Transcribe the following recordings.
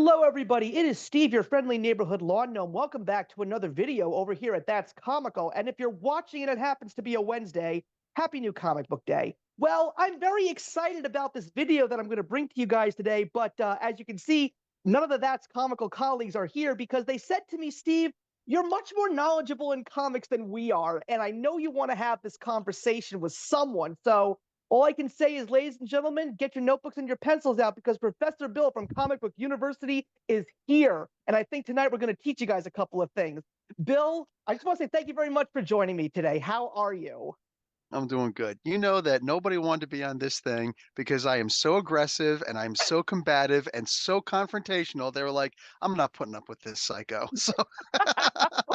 Hello, everybody. It is Steve, your friendly neighborhood lawn gnome. Welcome back to another video over here at That's Comical. And if you're watching and it happens to be a Wednesday, happy new comic book day. Well, I'm very excited about this video that I'm going to bring to you guys today. But as you can see, none of the That's Comical colleagues are here because they said to me, Steve, you're much more knowledgeable in comics than we are. And I know you want to have this conversation with someone. So all I can say is, ladies and gentlemen, get your notebooks and your pencils out because Professor Bill from Comic Book University is here. And I think tonight we're going to teach you guys a couple of things. Bill, I just want to say thank you very much for joining me today. How are you? I'm doing good. You know that nobody wanted to be on this thing because I am so aggressive and I'm so combative and so confrontational. They were like, I'm not putting up with this psycho. So,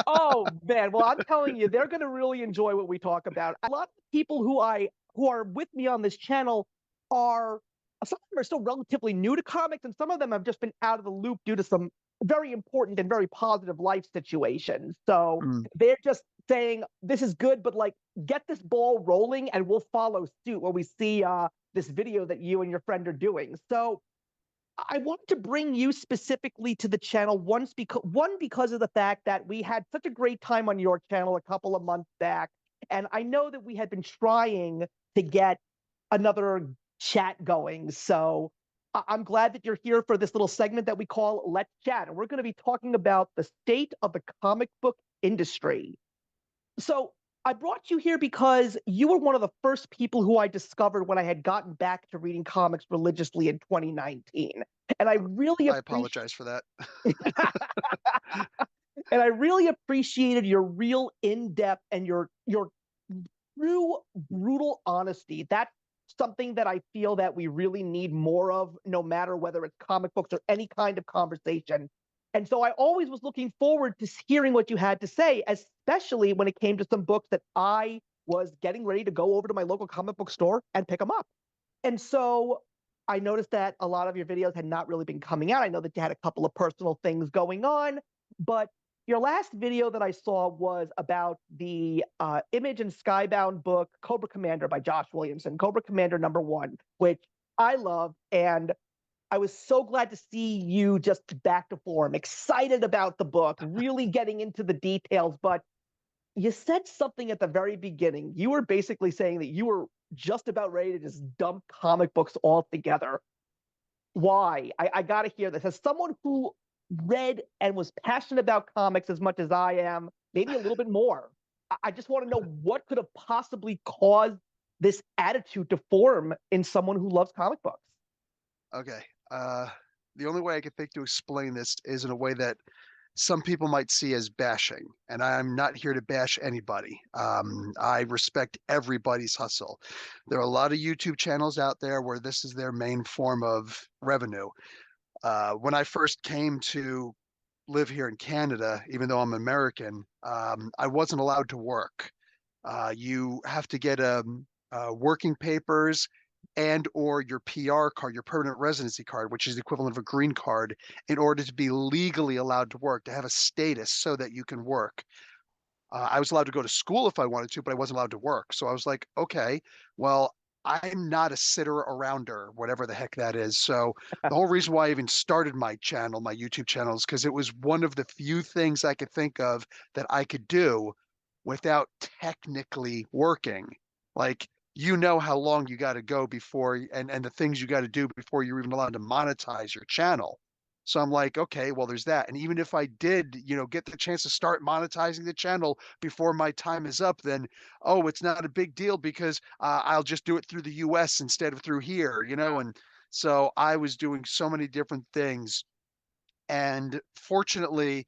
Oh man, well I'm telling you, they're going to really enjoy what we talk about. A lot of people who are with me on this channel are some of them are still relatively new to comics, and some of them have just been out of the loop due to some very important and very positive life situations. So mm, they're just saying this is good, but like get this ball rolling, and we'll follow suit when we see this video that you and your friend are doing. So I wanted to bring you specifically to the channel because of the fact that we had such a great time on your channel a couple of months back, and I know that we had been trying to get another chat going. So I'm glad that you're here for this little segment that we call Let's Chat, and we're going to be talking about the state of the comic book industry. So I brought you here because you were one of the first people who I discovered when I had gotten back to reading comics religiously in 2019. And I really I appreciate apologize for that. and I really appreciated your real in-depth and your true brutal honesty. That's something that I feel that we really need more of, no matter whether it's comic books or any kind of conversation. And so I always was looking forward to hearing what you had to say, especially when it came to some books that I was getting ready to go over to my local comic book store and pick them up. And so I noticed that a lot of your videos had not really been coming out. I know that you had a couple of personal things going on, but your last video that I saw was about the Image and Skybound book Cobra Commander by Josh Williamson, Cobra Commander #1, which I love. And I was so glad to see you just back to form, excited about the book, really getting into the details. But you said something at the very beginning. You were basically saying that you were just about ready to just dump comic books altogether. Why? I got to hear this. As someone who read and was passionate about comics as much as I am, maybe a little bit more, I just want to know what could have possibly caused this attitude to form in someone who loves comic books. Okay. The only way I can think to explain this is in a way that some people might see as bashing, and I'm not here to bash anybody. I respect everybody's hustle. There are a lot of YouTube channels out there where this is their main form of revenue. When I first came to live here in Canada, even though I'm American, I wasn't allowed to work. You have to get working papers and or your PR card, your permanent residency card, which is the equivalent of a green card, in order to be legally allowed to work, to have a status so that you can work. I was allowed to go to school if I wanted to, but I wasn't allowed to work. So I was like, okay, well, I'm not a sitter arounder, whatever the heck that is. So the whole reason why I even started my channel, my YouTube channel, is because it was one of the few things I could think of that I could do without technically working. Like, you know how long you got to go before and the things you got to do before you're even allowed to monetize your channel. So I'm like, okay, well, there's that. And even if I did, get the chance to start monetizing the channel before my time is up, then, oh, it's not a big deal because I'll just do it through the US instead of through here. And so I was doing so many different things. And fortunately,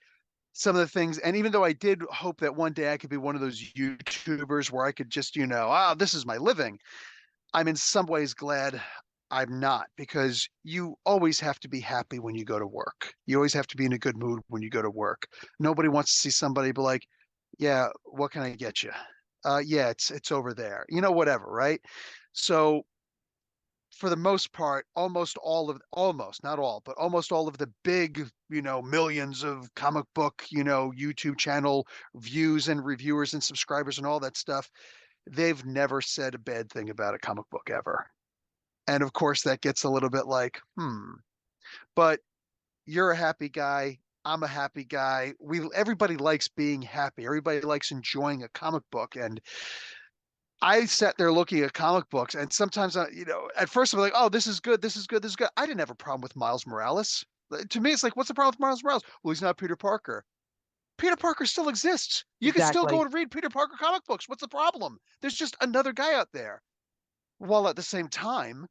some of the things, and even though I did hope that one day I could be one of those YouTubers where I could just, this is my living, I'm in some ways glad I'm not, because you always have to be happy when you go to work. You always have to be in a good mood when you go to work. Nobody wants to see somebody be like, "Yeah, what can I get you?" Yeah, it's over there. Whatever, right? So for the most part, almost, not all, but almost all of the big, millions of comic book, YouTube channel views and reviewers and subscribers and all that stuff, they've never said a bad thing about a comic book ever. And of course, that gets a little bit like, hmm. But you're a happy guy. I'm a happy guy. Everybody likes being happy. Everybody likes enjoying a comic book. And I sat there looking at comic books, and sometimes at first I'm like, oh, this is good, this is good, this is good. I didn't have a problem with Miles Morales. To me, it's like, what's the problem with Miles Morales? Well, he's not Peter Parker. Peter Parker still exists. You can still go Exactly. and read Peter Parker comic books. What's the problem? There's just another guy out there. While at the same time,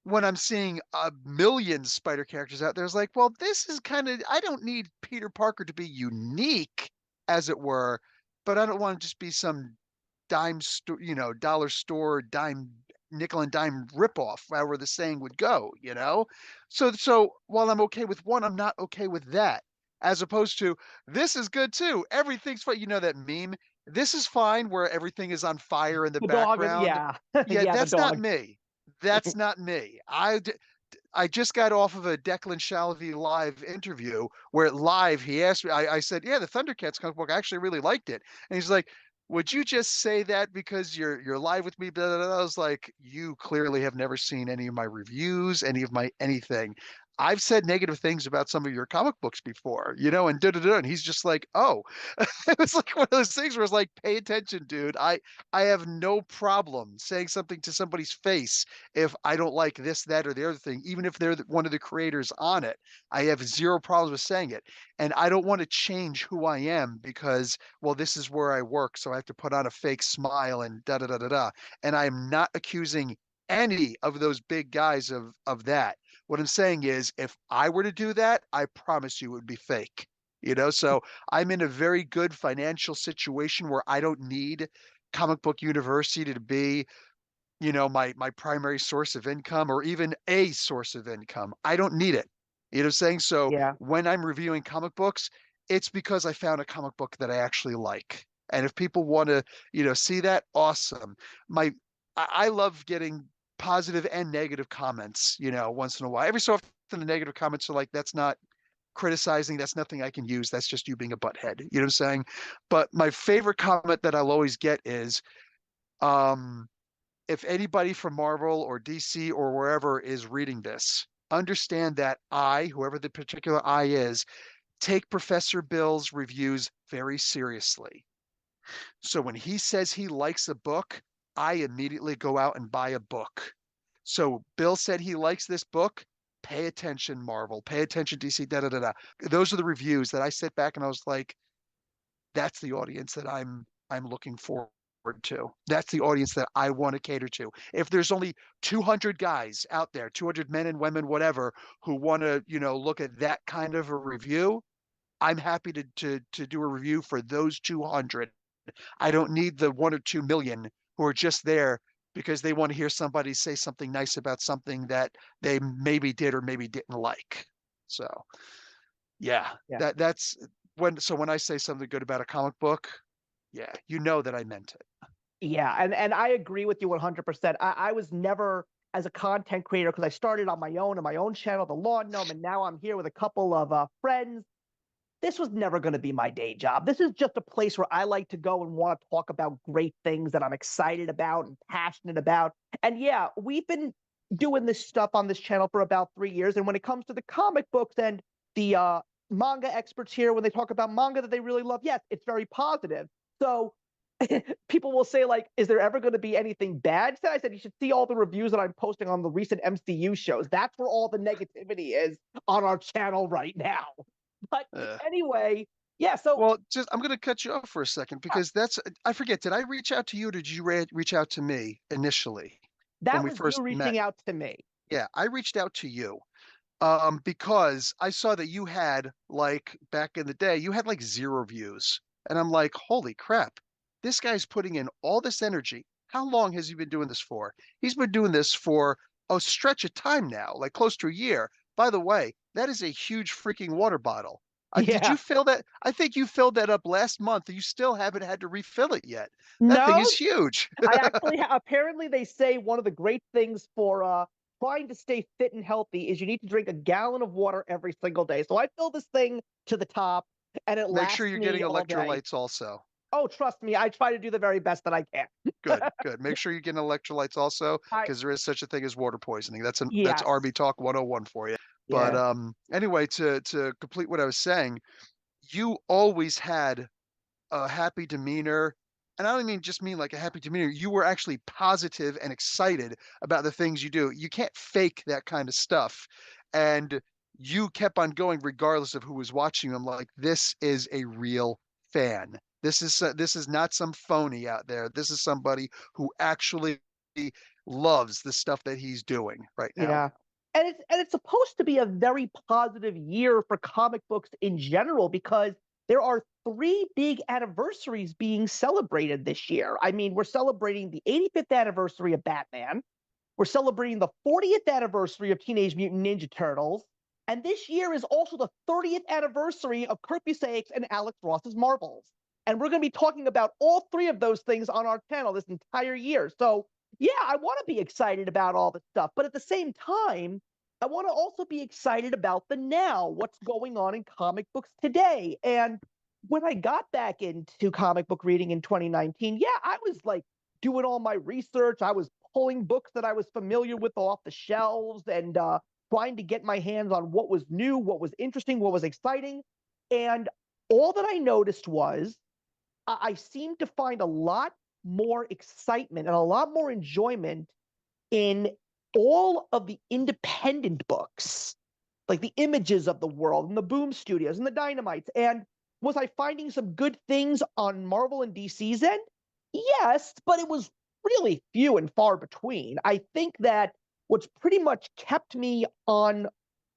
when I'm seeing a million spider characters out there, it's like, well, this is kind of, I don't need Peter Parker to be unique, as it were, but I don't want to just be some dime store, dollar store, dime, nickel and dime ripoff, however the saying would go. So while I'm okay with one, I'm not okay with that. As opposed to, this is good too. Everything's fine. You know that meme? This is fine, where everything is on fire in the The dog, background. yeah, Yeah, yeah, the that's not dog. me. That's not me. I just got off of a Declan Shalvey live interview where live he asked me, I said, yeah, the Thundercats comic book, I actually really liked it. And he's like, would you just say that because you're live with me? Blah, blah, blah. I was like, you clearly have never seen any of my reviews, any of my anything. I've said negative things about some of your comic books before, and da da da. And he's just like, oh, it was like one of those things where it's like, pay attention, dude. I have no problem saying something to somebody's face if I don't like this, that, or the other thing, even if they're one of the creators on it. I have zero problems with saying it. And I don't want to change who I am because, well, this is where I work, so I have to put on a fake smile and da da da da da. And I'm not accusing any of those big guys of that. What I'm saying is, if I were to do that, I promise you it would be fake. So I'm in a very good financial situation where I don't need Comic Book University to be, my primary source of income or even a source of income. I don't need it. You know what I'm saying? So Yeah, when I'm reviewing comic books, it's because I found a comic book that I actually like. And if people want to, see that, awesome. My I love getting positive and negative comments, once in a while. Every so often the negative comments are like, that's not criticizing, that's nothing I can use. That's just you being a butthead. You know what I'm saying? But my favorite comment that I'll always get is, um, if anybody from Marvel or DC or wherever is reading this, understand that whoever the particular I is, take Professor Bill's reviews very seriously. So when he says he likes a book, I immediately go out and buy a book. So Bill said he likes this book. Pay attention, Marvel. Pay attention, DC. Da da da da. Those are the reviews that I sit back and I was like, that's the audience that I'm looking forward to. That's the audience that I want to cater to. If there's only 200 guys out there, 200 men and women, whatever, who want to, look at that kind of a review, I'm happy to do a review for those 200. I don't need the 1 or 2 million who are just there because they want to hear somebody say something nice about something that they maybe did or maybe didn't like. So yeah, yeah. that's when I say something good about a comic book, yeah, you know that I meant it. Yeah, and I agree with you 100%. I was never as a content creator because I started on my own channel, The Lawn Gnome, and now I'm here with a couple of friends. This was never going to be my day job. This is just a place where I like to go and want to talk about great things that I'm excited about and passionate about. And yeah, we've been doing this stuff on this channel for about 3 years. And when it comes to the comic books and the manga experts here, when they talk about manga that they really love, yes, it's very positive. So people will say, like, is there ever going to be anything bad? I said, you should see all the reviews that I'm posting on the recent MCU shows. That's where all the negativity is on our channel right now. But Uh, anyway, yeah, so well, just I'm going to cut you off for a second because I forget. Did I reach out to you or did you reach out to me initially when that we was you first met? reaching out to me. Yeah, I reached out to you. Because I saw that you had, like, back in the day, you had like 0 views. And I'm like, holy crap, this guy's putting in all this energy. How long has he been doing this for? He's been doing this for a stretch of time now, like close to a year. By the way, that is a huge freaking water bottle. Did Yeah. you fill that? I think you filled that up last month. You still haven't had to refill it yet. That thing is No, huge. I actually apparently they say one of the great things for trying to stay fit and healthy is you need to drink a gallon of water every single day. So I fill this thing to the top and it Make sure lasts you're getting me all day. electrolytes also. Oh, trust me, I try to do the very best that I can. Good, good. Make sure you get electrolytes also, I because there is such a thing as water poisoning. That's Yes. RB Talk 101 for you. But Yeah. anyway, to complete what I was saying, you always had a happy demeanor, and I don't mean just mean like a happy demeanor. You were actually positive and excited about the things you do. You can't fake that kind of stuff, and you kept on going regardless of who was watching. I'm like, this is a real fan. This is not some phony out there. This is somebody who actually loves the stuff that he's doing right now. Yeah. And it's supposed to be a very positive year for comic books in general because there are three big anniversaries being celebrated this year. I mean, we're celebrating the 85th anniversary of Batman. We're celebrating the 40th anniversary of Teenage Mutant Ninja Turtles. And this year is also the 30th anniversary of Kurt Busiek's and Alex Ross's Marvels. And we're going to be talking about all three of those things on our channel this entire year. So, yeah, I want to be excited about all this stuff. But at the same time, I want to also be excited about the now, what's going on in comic books today. And when I got back into comic book reading in 2019, yeah, I was like doing all my research. I was pulling books that I was familiar with off the shelves and trying to get my hands on what was new, what was interesting, what was exciting. And all that I noticed was I seemed to find a lot more excitement and a lot more enjoyment in all of the independent books, like the Images of the world and the Boom Studios and the Dynamites. And was I finding some good things on Marvel and DC's end? Yes, but it was really few and far between. I think that what's pretty much kept me on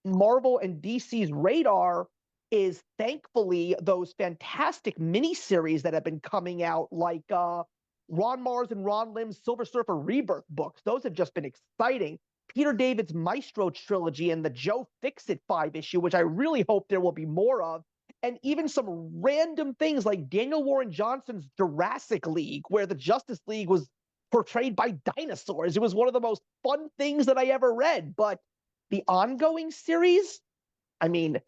Marvel and DC's radar is thankfully those fantastic miniseries that have been coming out, like Ron Mars and Ron Lim's Silver Surfer Rebirth books. Those have just been exciting. Peter David's Maestro trilogy and the Joe Fixit 5 issue, which I really hope there will be more of. And even some random things like Daniel Warren Johnson's Jurassic League, where the Justice League was portrayed by dinosaurs. It was one of the most fun things that I ever read. But the ongoing series, I mean,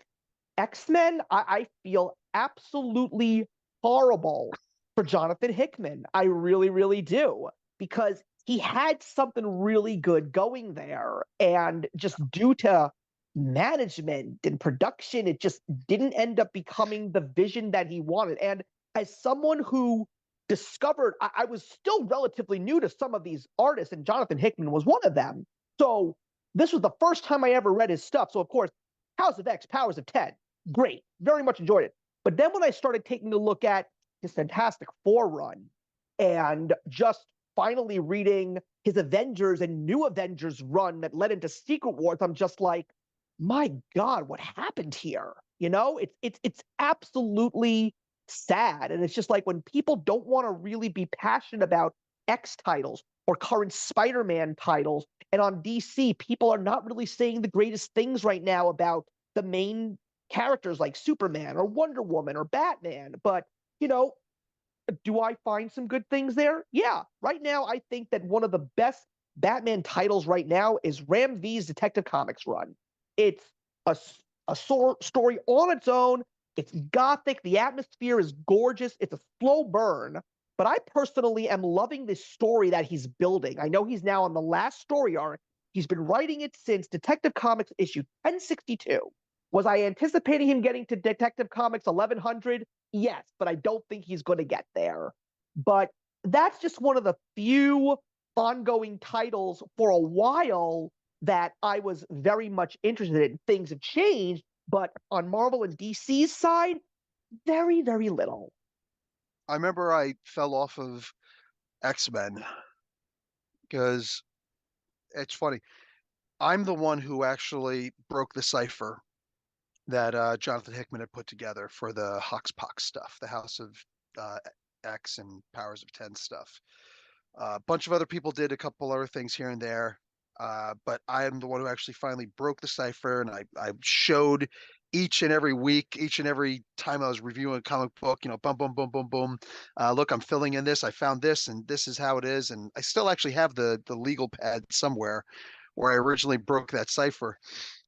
X-Men, I feel absolutely horrible for Jonathan Hickman. I really, really do. Because he had something really good going there. And just due to management and production, it just didn't end up becoming the vision that he wanted. And as someone who discovered, I was still relatively new to some of these artists, and Jonathan Hickman was one of them. So this was the first time I ever read his stuff. So, of course, House of X, Powers of 10, great, very much enjoyed it. But then when I started taking a look at his Fantastic Four run and just finally reading his Avengers and New Avengers run that led into Secret Wars, I'm just like, my God, what happened here? You know, it's absolutely sad. And it's just like when people don't want to really be passionate about X titles or current Spider-Man titles, and on DC, people are not really saying the greatest things right now about the main characters like Superman or Wonder Woman or Batman. But, you know, do I find some good things there? Yeah. Right now, I think that one of the best Batman titles right now is Ram V's Detective Comics run. It's a, story on its own. It's gothic. The atmosphere is gorgeous. It's a slow burn. But I personally am loving this story that he's building. I know he's now on the last story arc. He's been writing it since Detective Comics issue 1062. Was I anticipating him getting to Detective Comics 1100? Yes, but I don't think he's going to get there. But that's just one of the few ongoing titles for a while that I was very much interested in. Things have changed, but on Marvel and DC's side, very, very little. I remember I fell off of X-Men because it's funny. I'm the one who actually broke the cipher that Jonathan Hickman had put together for the Hoxpox stuff, the House of uh, X and Powers of 10 stuff. A bunch of other people did a couple other things here and there, but I am the one who actually finally broke the cipher, and I showed each and every week, each and every time I was reviewing a comic book, you know, boom, boom, boom, boom, boom. Look, I'm filling in this. I found this, and this is how it is. And I still actually have the legal pad somewhere where I originally broke that cipher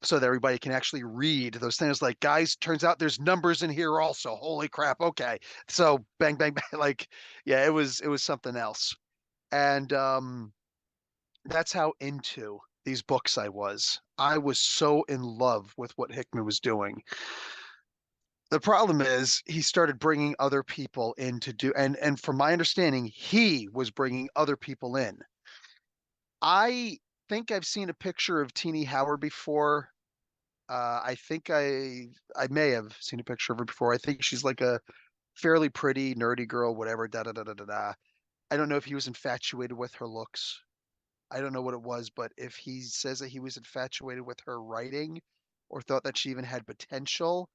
so that everybody can actually read those things. Like, guys, turns out there's numbers in here also. Holy crap. Okay. So bang, bang, bang. Like, yeah, it was something else. And that's how into these books I was. I was so in love with what Hickman was doing. The problem is he started bringing other people in to do, and from my understanding, he was bringing other people in. I think I've seen a picture of Teenie Howard before. I think I may have seen a picture of her before. I think she's like a fairly pretty, nerdy girl, whatever, da da da da da da. I don't know if he was infatuated with her looks. I don't know what it was, but if he says that he was infatuated with her writing or thought that she even had potential,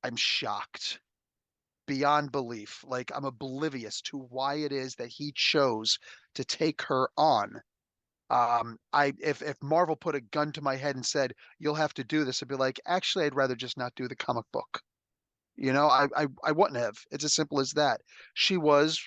I'm shocked beyond belief. Like, I'm oblivious to why it is that he chose to take her on. I if Marvel put a gun to my head and said, "You'll have to do this," I'd be like, "Actually, I'd rather just not do the comic book." I wouldn't have. It's as simple as that. She was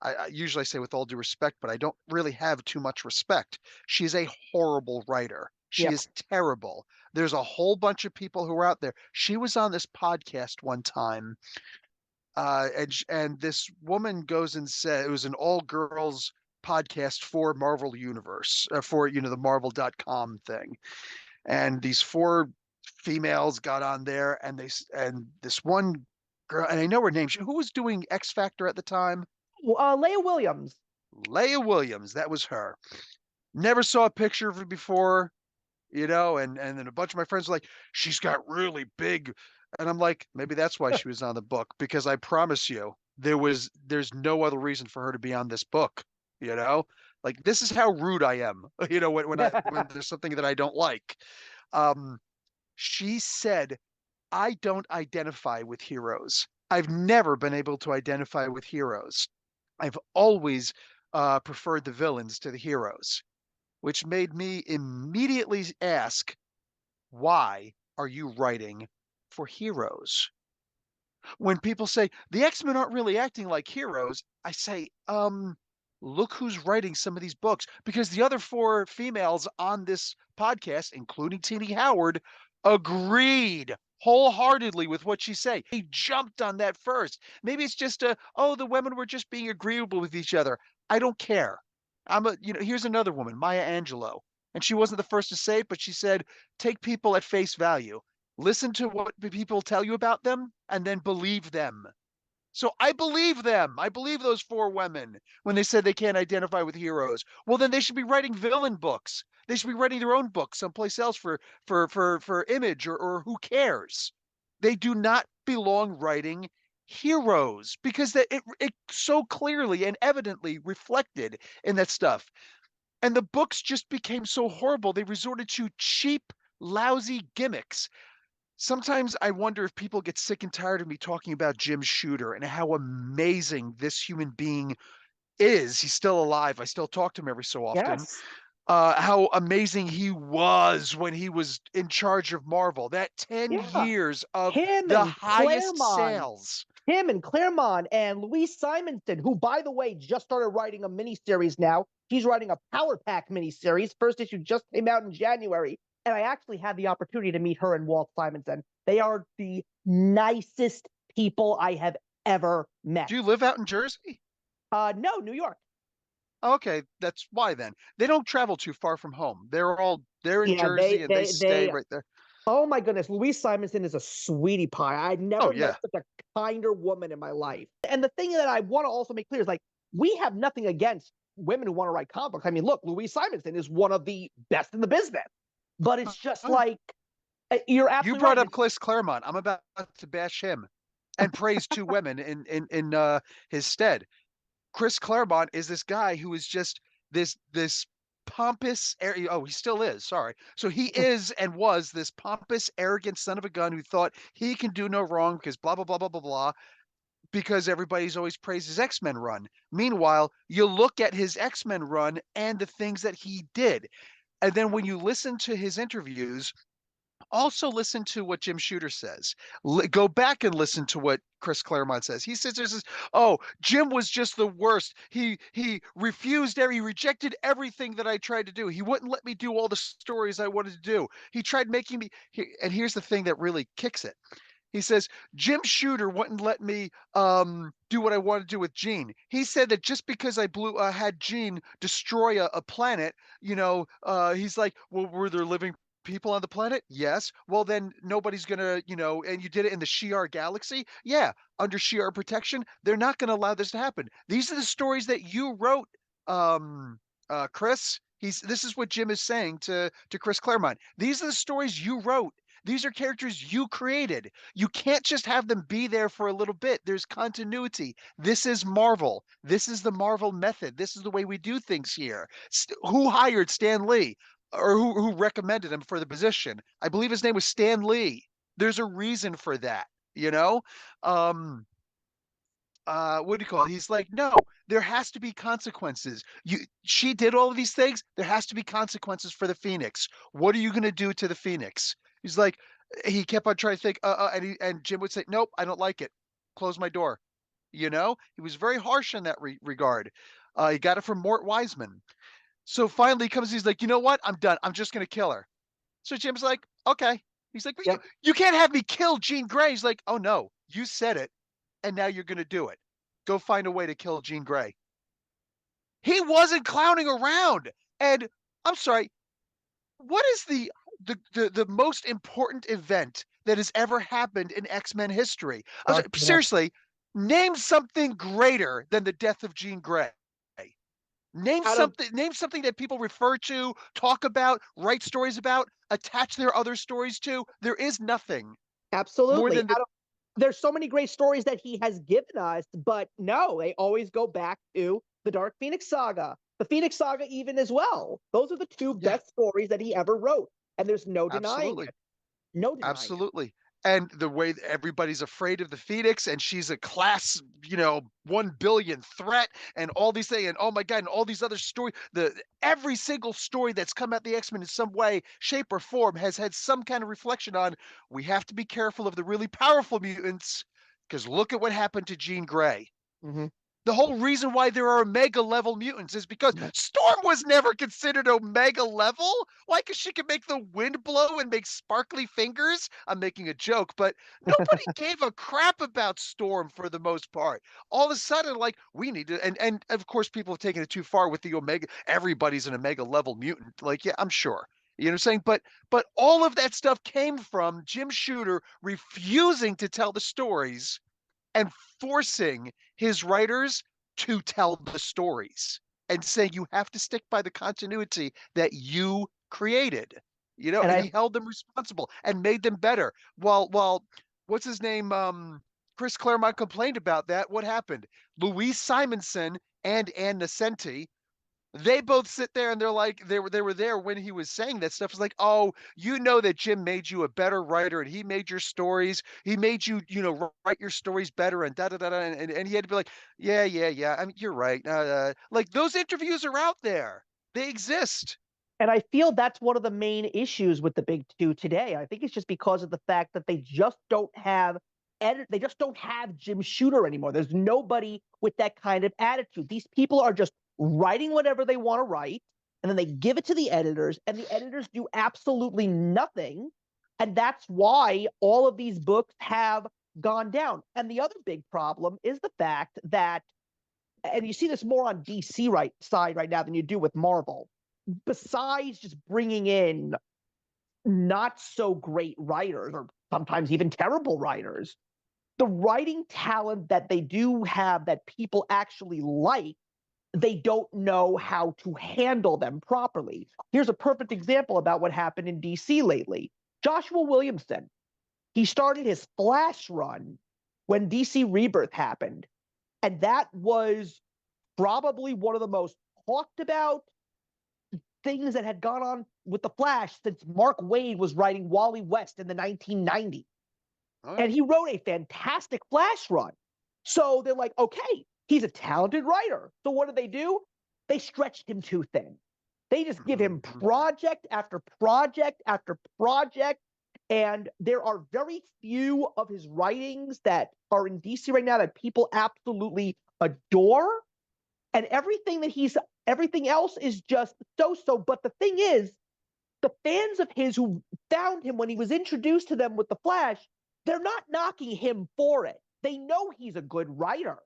I usually say with all due respect, but I don't really have too much respect. She's a horrible writer. She Yep. is terrible. There's a whole bunch of people who are out there. She was on this podcast one time, and this woman goes and said it was an all girls podcast for Marvel Universe, for the Marvel.com thing. And these four females got on there, and this one girl, and I know her name. Who was doing X Factor at the time? Leia Williams. Leia Williams. That was her. Never saw a picture of her before, and then a bunch of my friends were like, she's got really big. And I'm like, maybe that's why she was on the book, because I promise you, there's no other reason for her to be on this book, you know? Like, this is how rude I am, when there's something that I don't like. Um, she said, I don't identify with heroes. I've never been able to identify with heroes. I've always preferred the villains to the heroes, which made me immediately ask, why are you writing for heroes? When people say the X-Men aren't really acting like heroes, I say, look who's writing some of these books. Because the other four females on this podcast, including Teenie Howard, agreed wholeheartedly with what she say. They jumped on that first. Maybe it's just the women were just being agreeable with each other. I don't care. Here's another woman, Maya Angelou. And she wasn't the first to say it, but she said, take people at face value. Listen to what people tell you about them and then believe them. So I believe them. I believe those four women when they said they can't identify with heroes. Well, then they should be writing villain books. They should be writing their own books someplace else for Image or who cares. They do not belong writing heroes because it so clearly and evidently reflected in that stuff. And the books just became so horrible. They resorted to cheap, lousy gimmicks. Sometimes I wonder if people get sick and tired of me talking about Jim Shooter and how amazing this human being is. He's still alive. I still talk to him every so often. Yes. How amazing he was when he was in charge of Marvel. That 10 Yeah. years of Him the and highest Claremont. sales. Him and Claremont and Louise Simonson, who, by the way, just started writing a miniseries now. He's writing a Power Pack miniseries. First issue just came out in January. And I actually had the opportunity to meet her and Walt Simonson. They are the nicest people I have ever met. Do you live out in Jersey? No, New York. Okay, that's why then. They don't travel too far from home. They're in Yeah, Jersey and they stay they. right there. Oh my goodness, Louise Simonson is a sweetie pie. I've Oh never met yeah. such a kinder woman in my life. And the thing that I want to also make clear is like we have nothing against women who want to write comic books. I mean, look, Louise Simonson is one of the best in the business. But it's just Oh, like you're you absolutely brought right. up Chris Claremont. I'm about to bash him and praise two women in his stead. Chris Claremont is this guy who is just this pompous he still is, sorry. So he is and was this pompous, arrogant son of a gun who thought he can do no wrong because blah blah blah blah blah blah because everybody's always praised his X-Men run. Meanwhile, you look at his X-Men run and the things that he did. And then when you listen to his interviews, also listen to what Jim Shooter says. Go back and listen to what Chris Claremont says. He says, "Oh, Jim was just the worst. He rejected everything that I tried to do. He wouldn't let me do all the stories I wanted to do. He tried making me." And here's the thing that really kicks it. He says, Jim Shooter wouldn't let me do what I wanted to do with Jean. He said that just because I had Jean destroy a planet, he's like, well, were there living people on the planet? Yes. Well, then nobody's gonna, and you did it in the Shi'ar galaxy? Yeah. Under Shi'ar protection, they're not gonna allow this to happen. These are the stories that you wrote, Chris. This is what Jim is saying to Chris Claremont. These are the stories you wrote. These are characters you created. You can't just have them be there for a little bit. There's continuity. This is Marvel. This is the Marvel method. This is the way we do things here. Who hired Stan Lee? Or who recommended him for the position? I believe his name was Stan Lee. There's a reason for that, you know? Um, what do you call it? He's like, no, there has to be consequences. She did all of these things. There has to be consequences for the Phoenix. What are you going to do to the Phoenix? He's like, he kept on trying to think, and Jim would say, nope, I don't like it. Close my door. He was very harsh in that regard. He got it from Mort Wiseman. So finally he comes, he's like, you know what? I'm done. I'm just going to kill her. So Jim's like, okay. He's like, Yep. you can't have me kill Jean Grey. He's like, oh no, you said it. And now you're going to do it. Go find a way to kill Jean Grey. He wasn't clowning around. And I'm sorry, what is the most important event that has ever happened in X-Men history? I'm sorry, seriously, name something greater than the death of Jean Grey. Name Out of something, that people refer to, talk about, write stories about, attach their other stories to. There is nothing more Absolutely. than the There's so many great stories that he has given us, but no, they always go back to the Dark Phoenix saga, the Phoenix saga, even as well. Those are the two yeah, best stories that he ever wrote, and there's no denying absolutely. it. No denying it. Absolutely. And the way that everybody's afraid of the Phoenix and she's a class, 1 billion threat and all these things. And oh my God, and all these other stories, every single story that's come out the X-Men in some way, shape, or form has had some kind of reflection on we have to be careful of the really powerful mutants because look at what happened to Jean Grey. Mm-hmm. The whole reason why there are Omega level mutants is because Storm was never considered Omega level. Why? Because she could make the wind blow and make sparkly fingers. I'm making a joke, but nobody gave a crap about Storm for the most part. All of a sudden, like we need to, and of course, people have taken it too far with the Omega. Everybody's an Omega level mutant. Like, yeah, I'm sure. You know what I'm saying? But all of that stuff came from Jim Shooter refusing to tell the stories and forcing his writers to tell the stories and saying you have to stick by the continuity that you created, And and I he held them responsible and made them better. While what's his name? Chris Claremont complained about that. What happened? Louise Simonson and Ann Nesenti, they both sit there and they're like they were there when he was saying that stuff. It's like, oh, that Jim made you a better writer and he made your stories, he made you write your stories better and da da da da, and he had to be like, yeah, I mean, you're right. Like those interviews are out there, they exist. and I feel that's one of the main issues with the big two today. I think it's just because of the fact that they just don't have they just don't have Jim Shooter anymore. There's nobody with that kind of attitude. These people are just writing whatever they want to write, and then they give it to the editors, and the editors do absolutely nothing. And that's why all of these books have gone down. And the other big problem is the fact that, and you see this more on DC side right now than you do with Marvel, besides just bringing in not so great writers or sometimes even terrible writers, the writing talent that they do have that people actually like, they don't know how to handle them properly. Here's a perfect example about what happened in DC lately. Joshua Williamson, he started his Flash run when DC Rebirth happened, and that was probably one of the most talked about things that had gone on with the Flash since Mark Waid was writing Wally West in the 1990s. Oh, And he wrote a fantastic Flash run. So they're like, okay, he's a talented writer. So what do? They stretched him too thin. They just give him project after project after project. And there are very few of his writings that are in DC right now that people absolutely adore. And everything else is just so. But the thing is, the fans of his who found him when he was introduced to them with the Flash, they're not knocking him for it. They know he's a good writer.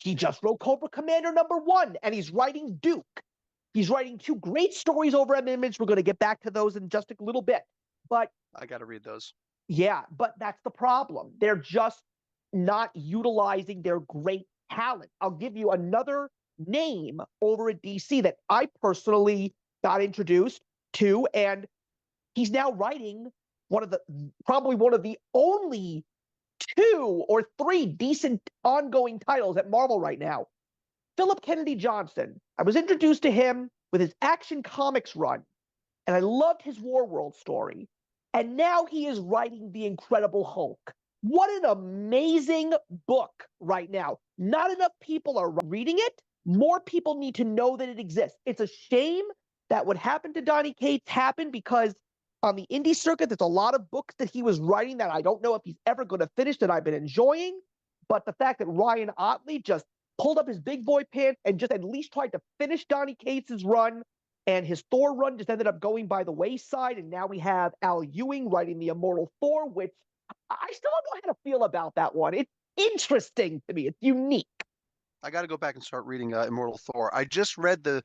He just wrote Cobra Commander #1, and he's writing Duke. He's writing two great stories over at Image. We're going to get back to those in just a little bit. But I got to read those. yeah, but that's the problem. They're just not utilizing their great talent. I'll give you another name over at DC that I personally got introduced to, and he's now writing probably one of the only two or three decent ongoing titles at Marvel right now. Philip Kennedy Johnson. I was introduced to him with his Action Comics run, and I loved his Warworld story. And now he is writing The Incredible Hulk. What an amazing book right now. Not enough people are reading it. More people need to know that it exists. It's a shame that what happened to Donny Cates happened, because on the indie circuit, there's a lot of books that he was writing that I don't know if he's ever going to finish that I've been enjoying. But the fact that Ryan Ottley just pulled up his big boy pants and just at least tried to finish Donny Cates' run, and his Thor run just ended up going by the wayside, and now we have Al Ewing writing the Immortal Thor, which I still don't know how to feel about that one. It's interesting to me. It's unique. I got to go back and start reading Immortal Thor. I just read the.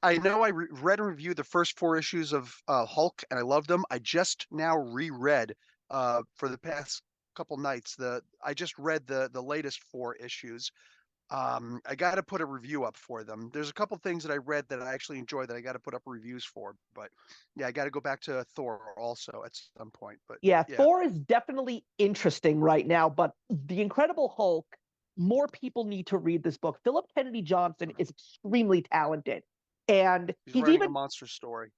I know I read and reviewed the first 4 issues of Hulk, and I loved them. I just now reread for the past couple nights. I just read the latest 4 issues. I got to put a review up for them. There's a couple things that I read that I actually enjoy that I got to put up reviews for. But yeah, I got to go back to Thor also at some point. But Yeah, yeah, Thor is definitely interesting right now, but The Incredible Hulk, more people need to read this book. Philip Kennedy Johnson is extremely talented. And he's he's writing a even, monster story.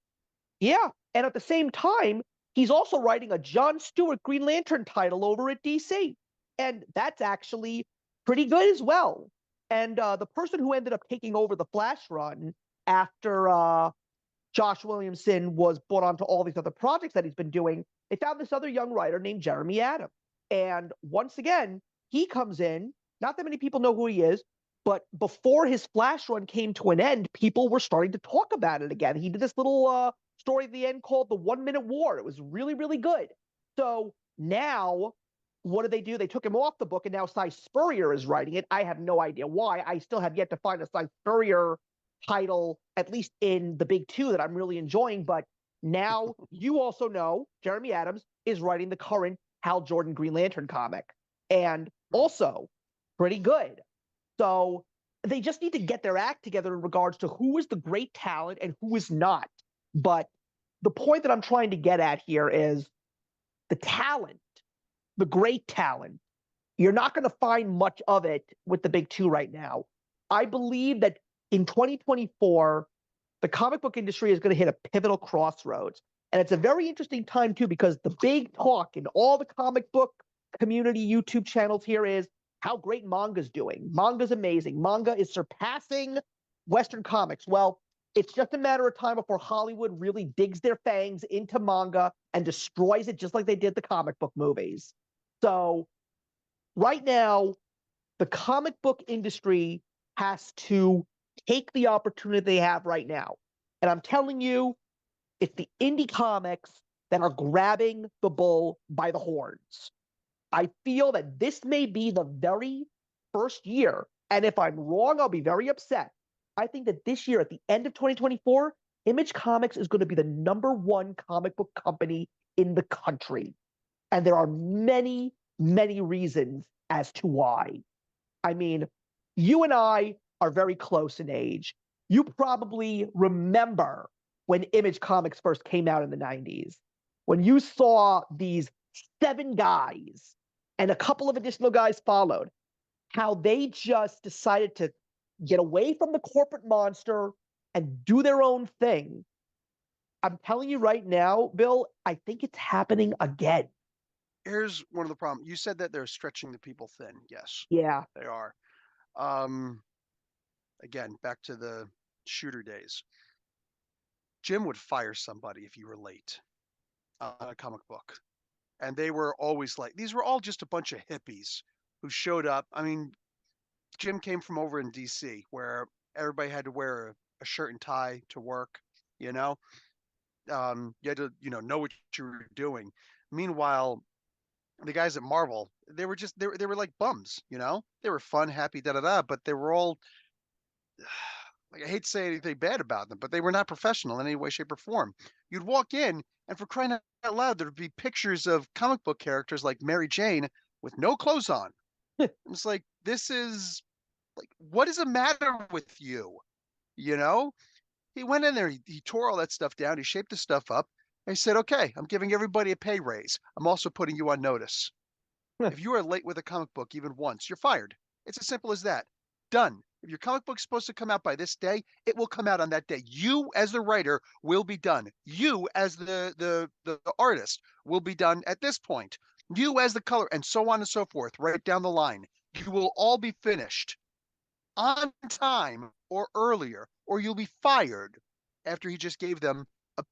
yeah, and at the same time, he's also writing a John Stewart Green Lantern title over at DC. And that's actually pretty good as well. And the person who ended up taking over the Flash run after Josh Williamson was brought onto all these other projects that he's been doing, they found this other young writer named Jeremy Adams. And once again, he comes in. Not that many people know who he is, but before his Flash run came to an end, people were starting to talk about it again. He did this little story at the end called The 1 Minute War. It was really, really good. So now, what did they do? They took him off the book, and now Cy Spurrier is writing it. I have no idea why. I still have yet to find a Cy Spurrier title, at least in the big two, that I'm really enjoying. But now you also know Jeremy Adams is writing the current Hal Jordan Green Lantern comic, and also pretty good. So they just need to get their act together in regards to who is the great talent and who is not. But the point that I'm trying to get at here is the talent, the great talent. You're not going to find much of it with the big two right now. I believe that in 2024, the comic book industry is going to hit a pivotal crossroads. And it's a very interesting time, too, because the big talk in all the comic book community YouTube channels here is how great manga's doing. Manga's amazing. Manga is surpassing Western comics. Well, it's just a matter of time before Hollywood really digs their fangs into manga and destroys it just like they did the comic book movies. So right now, the comic book industry has to take the opportunity they have right now. And I'm telling you, it's the indie comics that are grabbing the bull by the horns. I feel that this may be the very first year, and if I'm wrong, I'll be very upset. I think that this year, at the end of 2024, Image Comics is going to be the #1 comic book company in the country. And there are many, many reasons as to why. I mean, you and I are very close in age. You probably remember when Image Comics first came out in the 90s, when you saw these 7 guys and a couple of additional guys followed, how they just decided to get away from the corporate monster and do their own thing. I'm telling you right now, Bill, I think it's happening again. Here's one of the problems. You said that they're stretching the people thin. Yes, Yeah. they are. Um, Again, back to the shooter days. Jim would fire somebody if you were late on a comic book. And they were always like, these were all just a bunch of hippies who showed up. I mean, Jim came from over in DC where everybody had to wear a shirt and tie to work, you know? You had to, know what you were doing. Meanwhile, the guys at Marvel, they were just they were like bums, you know? They were fun, happy, da da da, but they were all like I hate to say anything bad about them, but they were not professional in any way, shape, or form. You'd walk in, and for crying out loud, there'd be pictures of comic book characters like Mary Jane with no clothes on. And it's like, this is like, what is the matter with you? You know? He went in there, he tore all that stuff down, he shaped the stuff up, and he said, "Okay, I'm giving everybody a pay raise. I'm also putting you on notice. If you are late with a comic book even once, you're fired. It's as simple as that. Done. If your comic book's supposed to come out by this day, it will come out on that day. You as the writer will be done. You as the artist will be done at this point. You as the color and so on and so forth, right down the line. You will all be finished on time or earlier, or you'll be fired," after he just gave them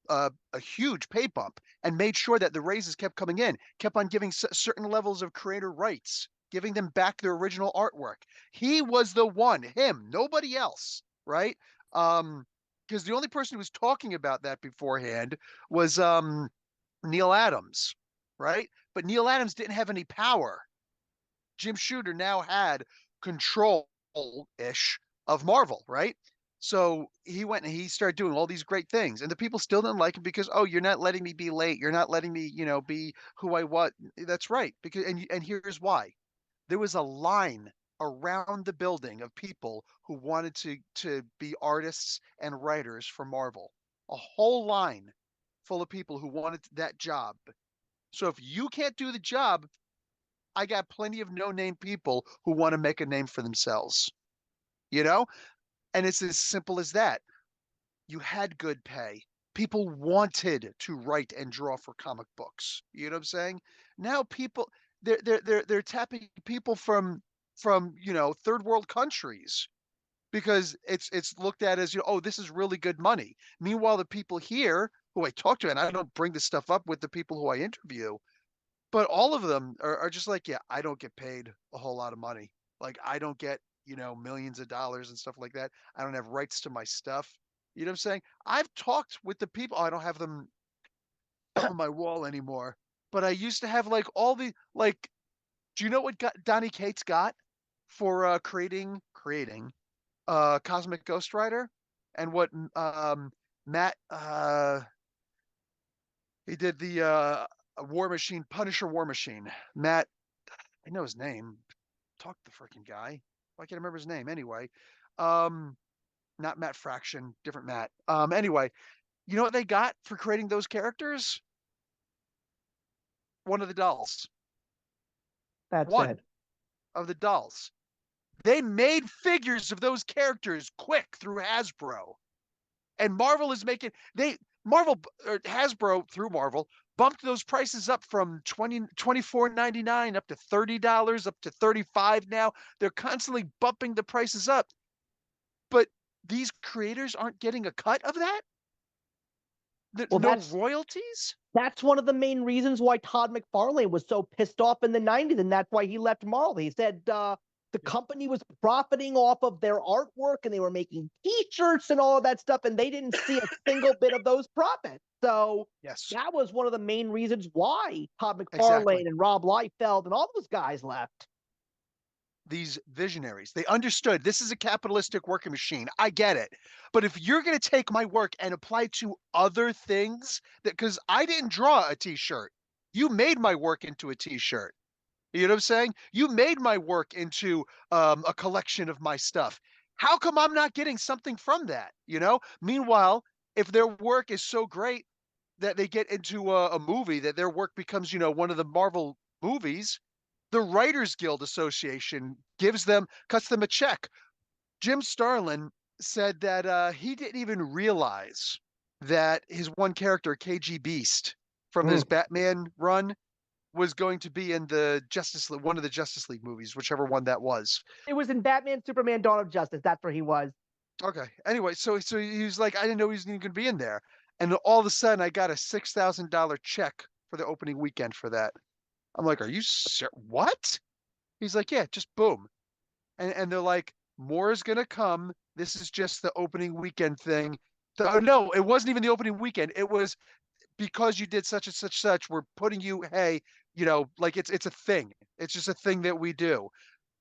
a huge pay bump and made sure that the raises kept coming in, kept on giving certain levels of creator rights, giving them back their original artwork. He was the one, him, nobody else, right? Because the only person who was talking about that beforehand was Neil Adams, right? But Neil Adams didn't have any power. Jim Shooter now had control-ish of Marvel, right? So he went and he started doing all these great things, and the people still didn't like him because, oh, you're not letting me be late. You're not letting me, be who I want. That's right. Because and here's why. There was a line around the building of people who wanted to be artists and writers for Marvel. A whole line full of people who wanted that job. So if you can't do the job, I got plenty of no-name people who want to make a name for themselves, you know? And it's as simple as that. You had good pay. People wanted to write and draw for comic books. You know what I'm saying? Now people they're tapping people from third world countries because it's looked at as, oh, this is really good money. Meanwhile, the people here who I talk to, and I don't bring this stuff up with the people who I interview, but all of them are just like, yeah, I don't get paid a whole lot of money. Like I don't get, millions of dollars and stuff like that. I don't have rights to my stuff. You know what I'm saying? I've talked with the people. I don't have them on my wall anymore, but I used to have like all the like. Do you know what Donny Cates got for creating Cosmic Ghost Rider, and what Matt he did the War Machine Punisher War Machine. Matt, I know his name. Talk to the freaking guy. Why can't I remember his name? Anyway, um, not Matt Fraction, different Matt. Anyway, you know what they got for creating those characters? One of the dolls. That's One it. of the dolls. They made figures of those characters quick through Hasbro, and Marvel is making Marvel or Hasbro through Marvel bumped those prices up from $24.99 up to $30, up to 35 now. They're constantly bumping the prices up. But these creators aren't getting a cut of that? Well, No that's royalties? that's one of the main reasons why Todd McFarlane was so pissed off in the 90s, and that's why he left Marvel. He said the company was profiting off of their artwork and they were making t-shirts and all of that stuff, and they didn't see a single bit of those profits. So Yes, that was one of the main reasons why Todd exactly. McFarlane and Rob Liefeld and all those guys left. These visionaries, they understood this is a capitalistic working machine. I get it. But if you're going to take my work and apply it to other things, that because I didn't draw a t-shirt, you made my work into a t-shirt. You know what I'm saying? You made my work into a collection of my stuff. How come I'm not getting something from that? Meanwhile, if their work is so great that they get into a movie, that their work becomes, one of the Marvel movies, the Writers Guild Association cuts them a check. Jim Starlin said that he didn't even realize that his one character, KG Beast, from his Mm. Batman run, was going to be in the one of the Justice League movies, whichever one that was. It was in Batman, Superman, Dawn of Justice. That's where he was. Okay. Anyway, so he was like, I didn't know he was even going to be in there, and all of a sudden, I got a $6,000 check for the opening weekend for that. I'm like, are you what? He's like, yeah, just boom. And they're like, more is gonna come. This is just the opening weekend thing. So, no, it wasn't even the opening weekend. It was because you did such and such. We're putting you, hey, like it's a thing. It's just a thing that we do.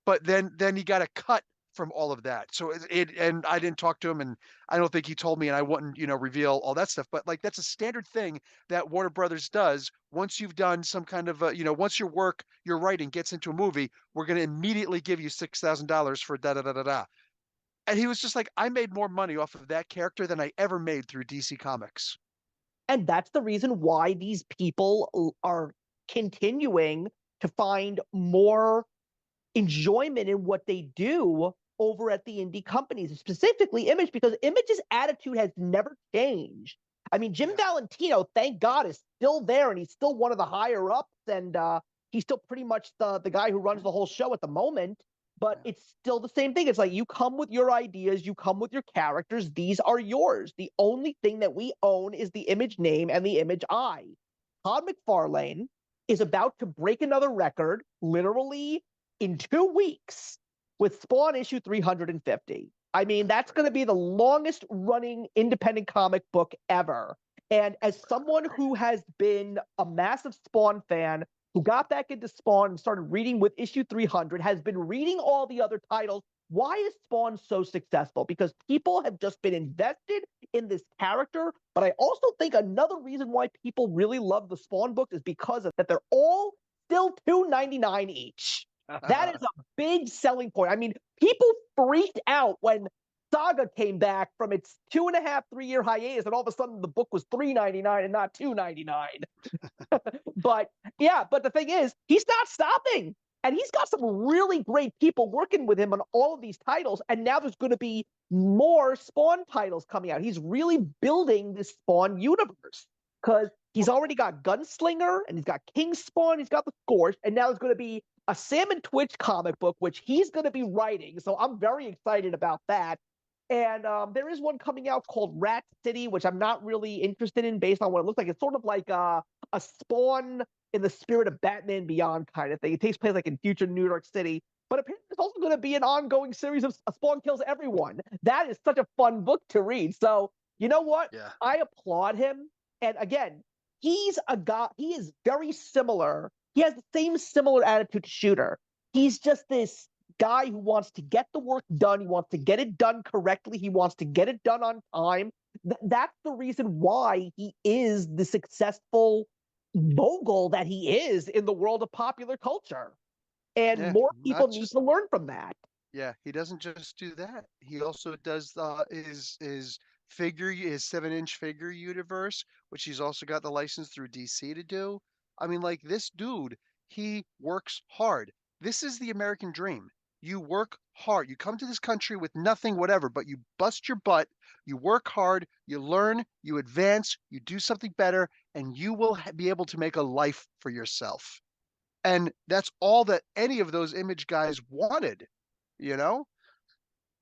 But then he got a cut from all of that. So and I didn't talk to him, and I don't think he told me, and I wouldn't, reveal all that stuff. But like that's a standard thing that Warner Brothers does. Once you've done some kind of, once your work, your writing gets into a movie, we're going to immediately give you $6,000 for da da da da da. And he was just like, I made more money off of that character than I ever made through DC Comics. And that's the reason why these people are continuing to find more enjoyment in what they do over at the indie companies, specifically Image, because Image's attitude has never changed. I mean, Jim Yeah. Valentino, thank God, is still there, and he's still one of the higher ups, and he's still pretty much the guy who runs the whole show at the moment. But Yeah. it's still the same thing. It's like you come with your ideas, you come with your characters. These are yours. The only thing that we own is the Image name and the Image eye. Todd McFarlane is about to break another record, literally in 2 weeks, with Spawn issue 350. I mean, that's going to be the longest running independent comic book ever. And as someone who has been a massive Spawn fan, who got back into Spawn and started reading with issue 300, has been reading all the other titles. Why is Spawn so successful? Because people have just been invested in this character. But I also think another reason why people really love the Spawn books is because of that they're all still $2.99 each. That is a big selling point. I mean, people freaked out when Saga came back from its 2.5, 3 year hiatus, and all of a sudden the book was $3.99 and not $2.99. But yeah, but the thing is, he's not stopping. And he's got some really great people working with him on all of these titles. And now there's going to be more Spawn titles coming out. He's really building this Spawn universe because he's already got Gunslinger and he's got King Spawn, he's got the Scorch, and now there's going to be a Sam and Twitch comic book, which he's going to be writing. So I'm very excited about that. And there is one coming out called Rat City, which I'm not really interested in based on what it looks like. It's sort of like a Spawn in the spirit of Batman Beyond kind of thing. It takes place like in future New York City. But apparently it's also going to be an ongoing series of Spawn Kills Everyone. That is such a fun book to read. So, you know what? Yeah. I applaud him. And again, he's a guy, he is very similar. He has the same similar attitude to Shooter. He's just this guy who wants to get the work done. He wants to get it done correctly. He wants to get it done on time. That's the reason why he is the successful mogul that he is in the world of popular culture. And Yeah. more people Not need just to learn from that. Yeah, he doesn't just do that. He also does his 7-inch figure universe, which he's also got the license through DC to do. I mean, like this dude, he works hard. This is the American dream. You work hard. You come to this country with nothing, whatever, but you bust your butt, you work hard, you learn, you advance, you do something better, and you will be able to make a life for yourself. And that's all that any of those Image guys wanted, you know?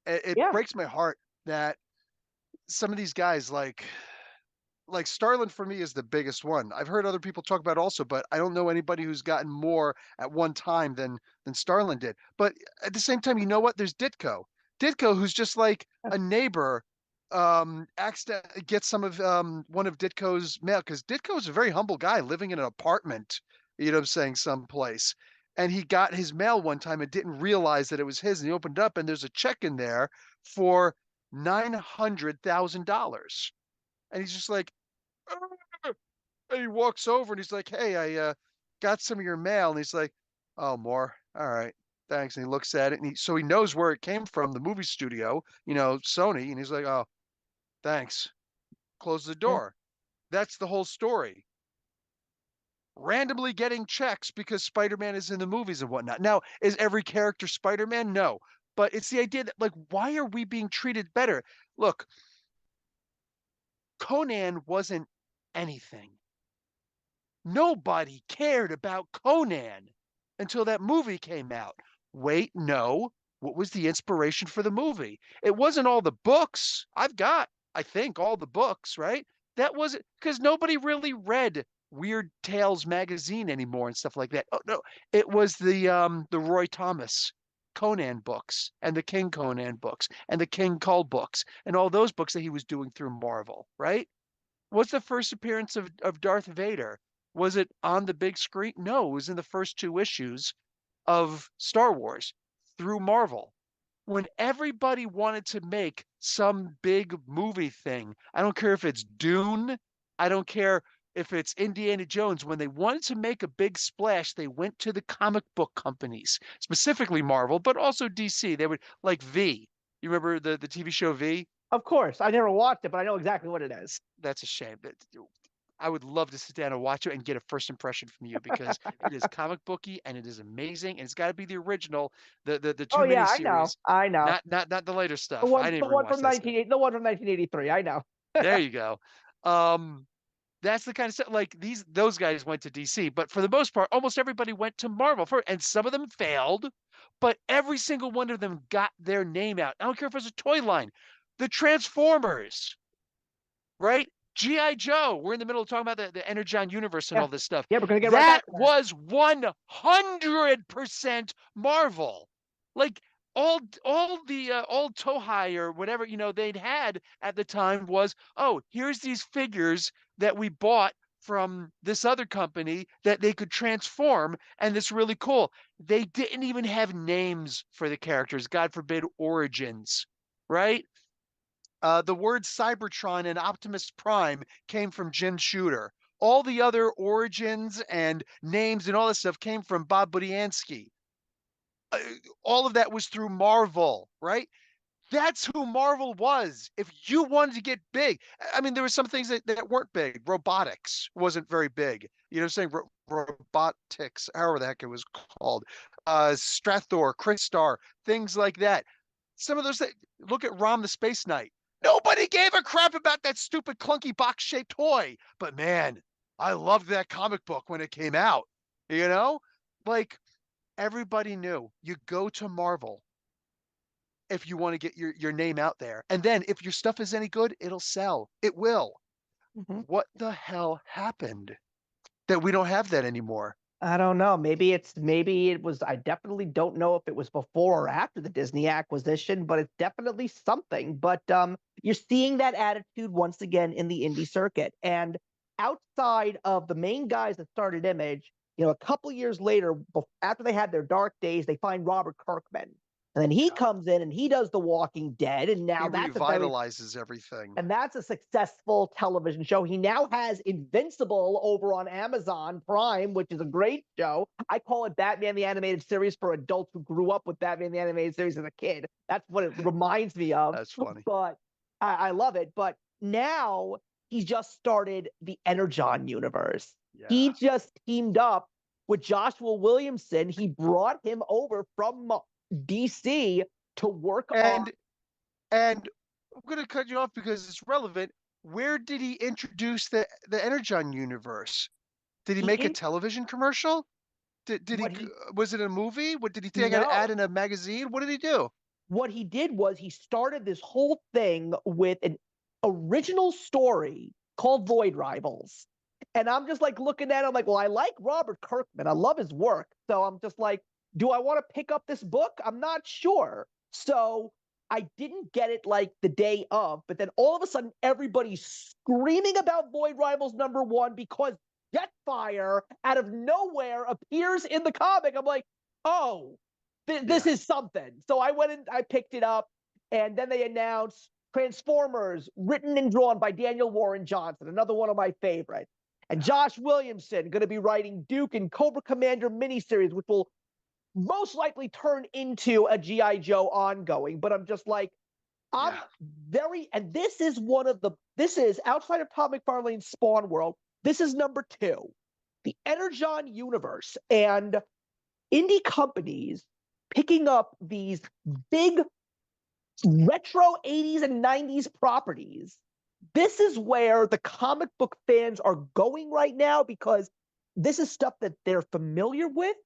It Yeah. breaks my heart that some of these guys like Starlin for me is the biggest one. I've heard other people talk about it also, but I don't know anybody who's gotten more at one time than Starlin did. But at the same time, you know what? There's Ditko. Ditko, who's just like a neighbor, accident gets some of one of Ditko's mail because Ditko's a very humble guy living in an apartment, you know what I'm saying, someplace. And he got his mail one time and didn't realize that it was his. And he opened up and there's a check in there for $900,000. And he's just like, "Ah," and he walks over and he's like, "Hey, I got some of your mail." And he's like, "Oh, more. All right. Thanks." And he looks at it and so he knows where it came from, the movie studio, Sony. And he's like, "Oh, thanks." Close the Yeah. door. That's the whole story. Randomly getting checks because Spider-Man is in the movies and whatnot. Now, is every character Spider-Man? No. But it's the idea that, like, why are we being treated better? Look, Conan wasn't anything. Nobody cared about Conan until that movie came out. Wait, no. What was the inspiration for the movie? It wasn't all the books. I've got, I think, all the books, right? That wasn't because nobody really read Weird Tales magazine anymore and stuff like that. Oh no, it was the Roy Thomas Conan books and the King Conan books and the King Kull books and all those books that he was doing through Marvel, right? What's the first appearance of Darth Vader? Was it on the big screen? No, it was in the first two issues of Star Wars through Marvel. when everybody wanted to make some big movie thing, I don't care if it's Dune, I don't care if it's Indiana Jones, when they wanted to make a big splash, they went to the comic book companies, specifically Marvel, but also DC. They would like V. You remember the TV show V? Of course, I never watched it, but I know exactly what it is. That's a shame. I would love to sit down and watch it and get a first impression from you because it is comic booky and it is amazing. And it's got to be the original, the Oh two yeah, I know, miniseries, I know. not the later stuff. I didn't even watch that stuff. The one from 1983. I know. There you go. Um, that's the kind of stuff like those guys went to DC, but for the most part, almost everybody went to Marvel for, and some of them failed, but every single one of them got their name out. I don't care if it's a toy line, the Transformers, right? G.I. Joe. We're in the middle of talking about the Energon universe and Yeah, all this stuff. yeah, we're gonna get right That back to that. was 100% Marvel. Like all Tohai or whatever, they'd had at the time was, oh, here's these figures that we bought from this other company that they could transform, and it's really cool. They didn't even have names for the characters, God forbid origins, right? The words Cybertron and Optimus Prime came from Jim Shooter. All the other origins and names and all this stuff came from Bob Budiansky. Uh, all of that was through Marvel, right? That's who Marvel was. If you wanted to get big, I mean, there were some things that weren't big. Robotics wasn't very big. You know what I'm saying? Robotics, however the heck it was called. Strathor, Crystar, things like that. Some of those, look at Rom the Space Knight. Nobody gave a crap about that stupid clunky box-shaped toy. But man, I loved that comic book when it came out. You know? Like, everybody knew. You go to Marvel if you want to get your name out there. And then if your stuff is any good, it'll sell. It will. Mm-hmm. What the hell happened that we don't have that anymore? I don't know. Maybe it was. I definitely don't know if it was before or after the Disney acquisition, but it's definitely something. But you're seeing that attitude once again in the indie circuit. And outside of the main guys that started Image, a couple years later, after they had their dark days, they find Robert Kirkman, and then he comes in and he does The Walking Dead, and now He that's revitalizes everything. and that's a successful television show. He now has Invincible over on Amazon Prime, which is a great show. I call it Batman the Animated Series for adults who grew up with Batman the Animated Series as a kid. That's what it reminds me of. That's funny. But I love it. But now he's just started the Energon universe. Yeah. He just teamed up with Joshua Williamson. He brought him over from DC to work on. And I'm going to cut you off because it's relevant. Where did he introduce the Energon universe? Did he make a television commercial? Was it a movie? What did he take an ad in a magazine? What did he do? What he did was he started this whole thing with an original story called Void Rivals. And I'm just like looking at it, I'm like, well, I like Robert Kirkman. I love his work. So I'm just like, do I want to pick up this book? I'm not sure. So I didn't get it like the day of, but then all of a sudden everybody's screaming about Void Rivals #1 because Jetfire out of nowhere appears in the comic. I'm like, oh, this is something. So I went and I picked it up, and then they announced Transformers, written and drawn by Daniel Warren Johnson, another one of my favorites. And Josh Williamson going to be writing Duke and Cobra Commander miniseries, which will most likely turn into a G.I. Joe ongoing. But I'm just like, and this is outside of Todd McFarlane's Spawn world, this is #2, the Energon universe, and indie companies picking up these big retro 80s and 90s properties. This is where the comic book fans are going right now, because this is stuff that they're familiar with,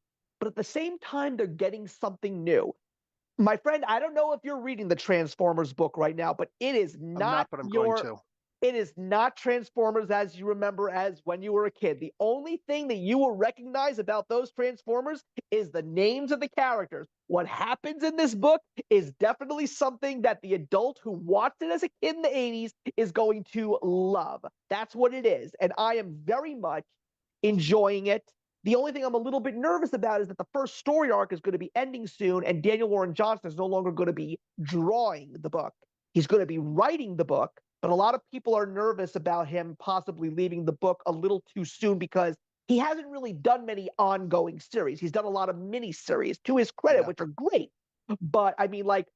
but at the same time, they're getting something new. My friend, I don't know if you're reading the Transformers book right now, but it is not, but I'm going to. It is not Transformers as you remember as when you were a kid. The only thing that you will recognize about those Transformers is the names of the characters. What happens in this book is definitely something that the adult who watched it as a kid in the 80s is going to love. That's what it is. And I am very much enjoying it. The only thing I'm a little bit nervous about is that the first story arc is going to be ending soon, and Daniel Warren Johnson is no longer going to be drawing the book. He's going to be writing the book, but a lot of people are nervous about him possibly leaving the book a little too soon because he hasn't really done many ongoing series. He's done a lot of mini series, to his credit, which are great. But I mean, like,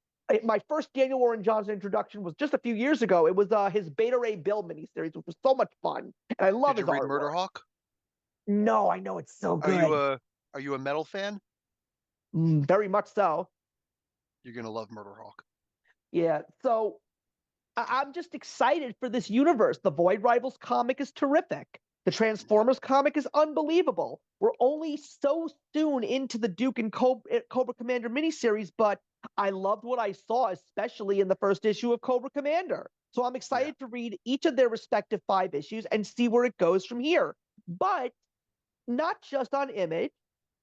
my first Daniel Warren Johnson introduction was just a few years ago. It was his Beta Ray Bill miniseries, which was so much fun, and I love his Did you read artwork. Murder Hawk? No, I know it's so good. Are you a metal fan? Very much so. You're gonna love Murder Hawk. Yeah. So I'm just excited for this universe. The Void Rivals comic is terrific. The Transformers comic is unbelievable. We're only so soon into the Duke and Cobra Commander miniseries, but I loved what I saw, especially in the first issue of Cobra Commander. So I'm excited to read each of their respective 5 issues and see where it goes from here. But not just on Image,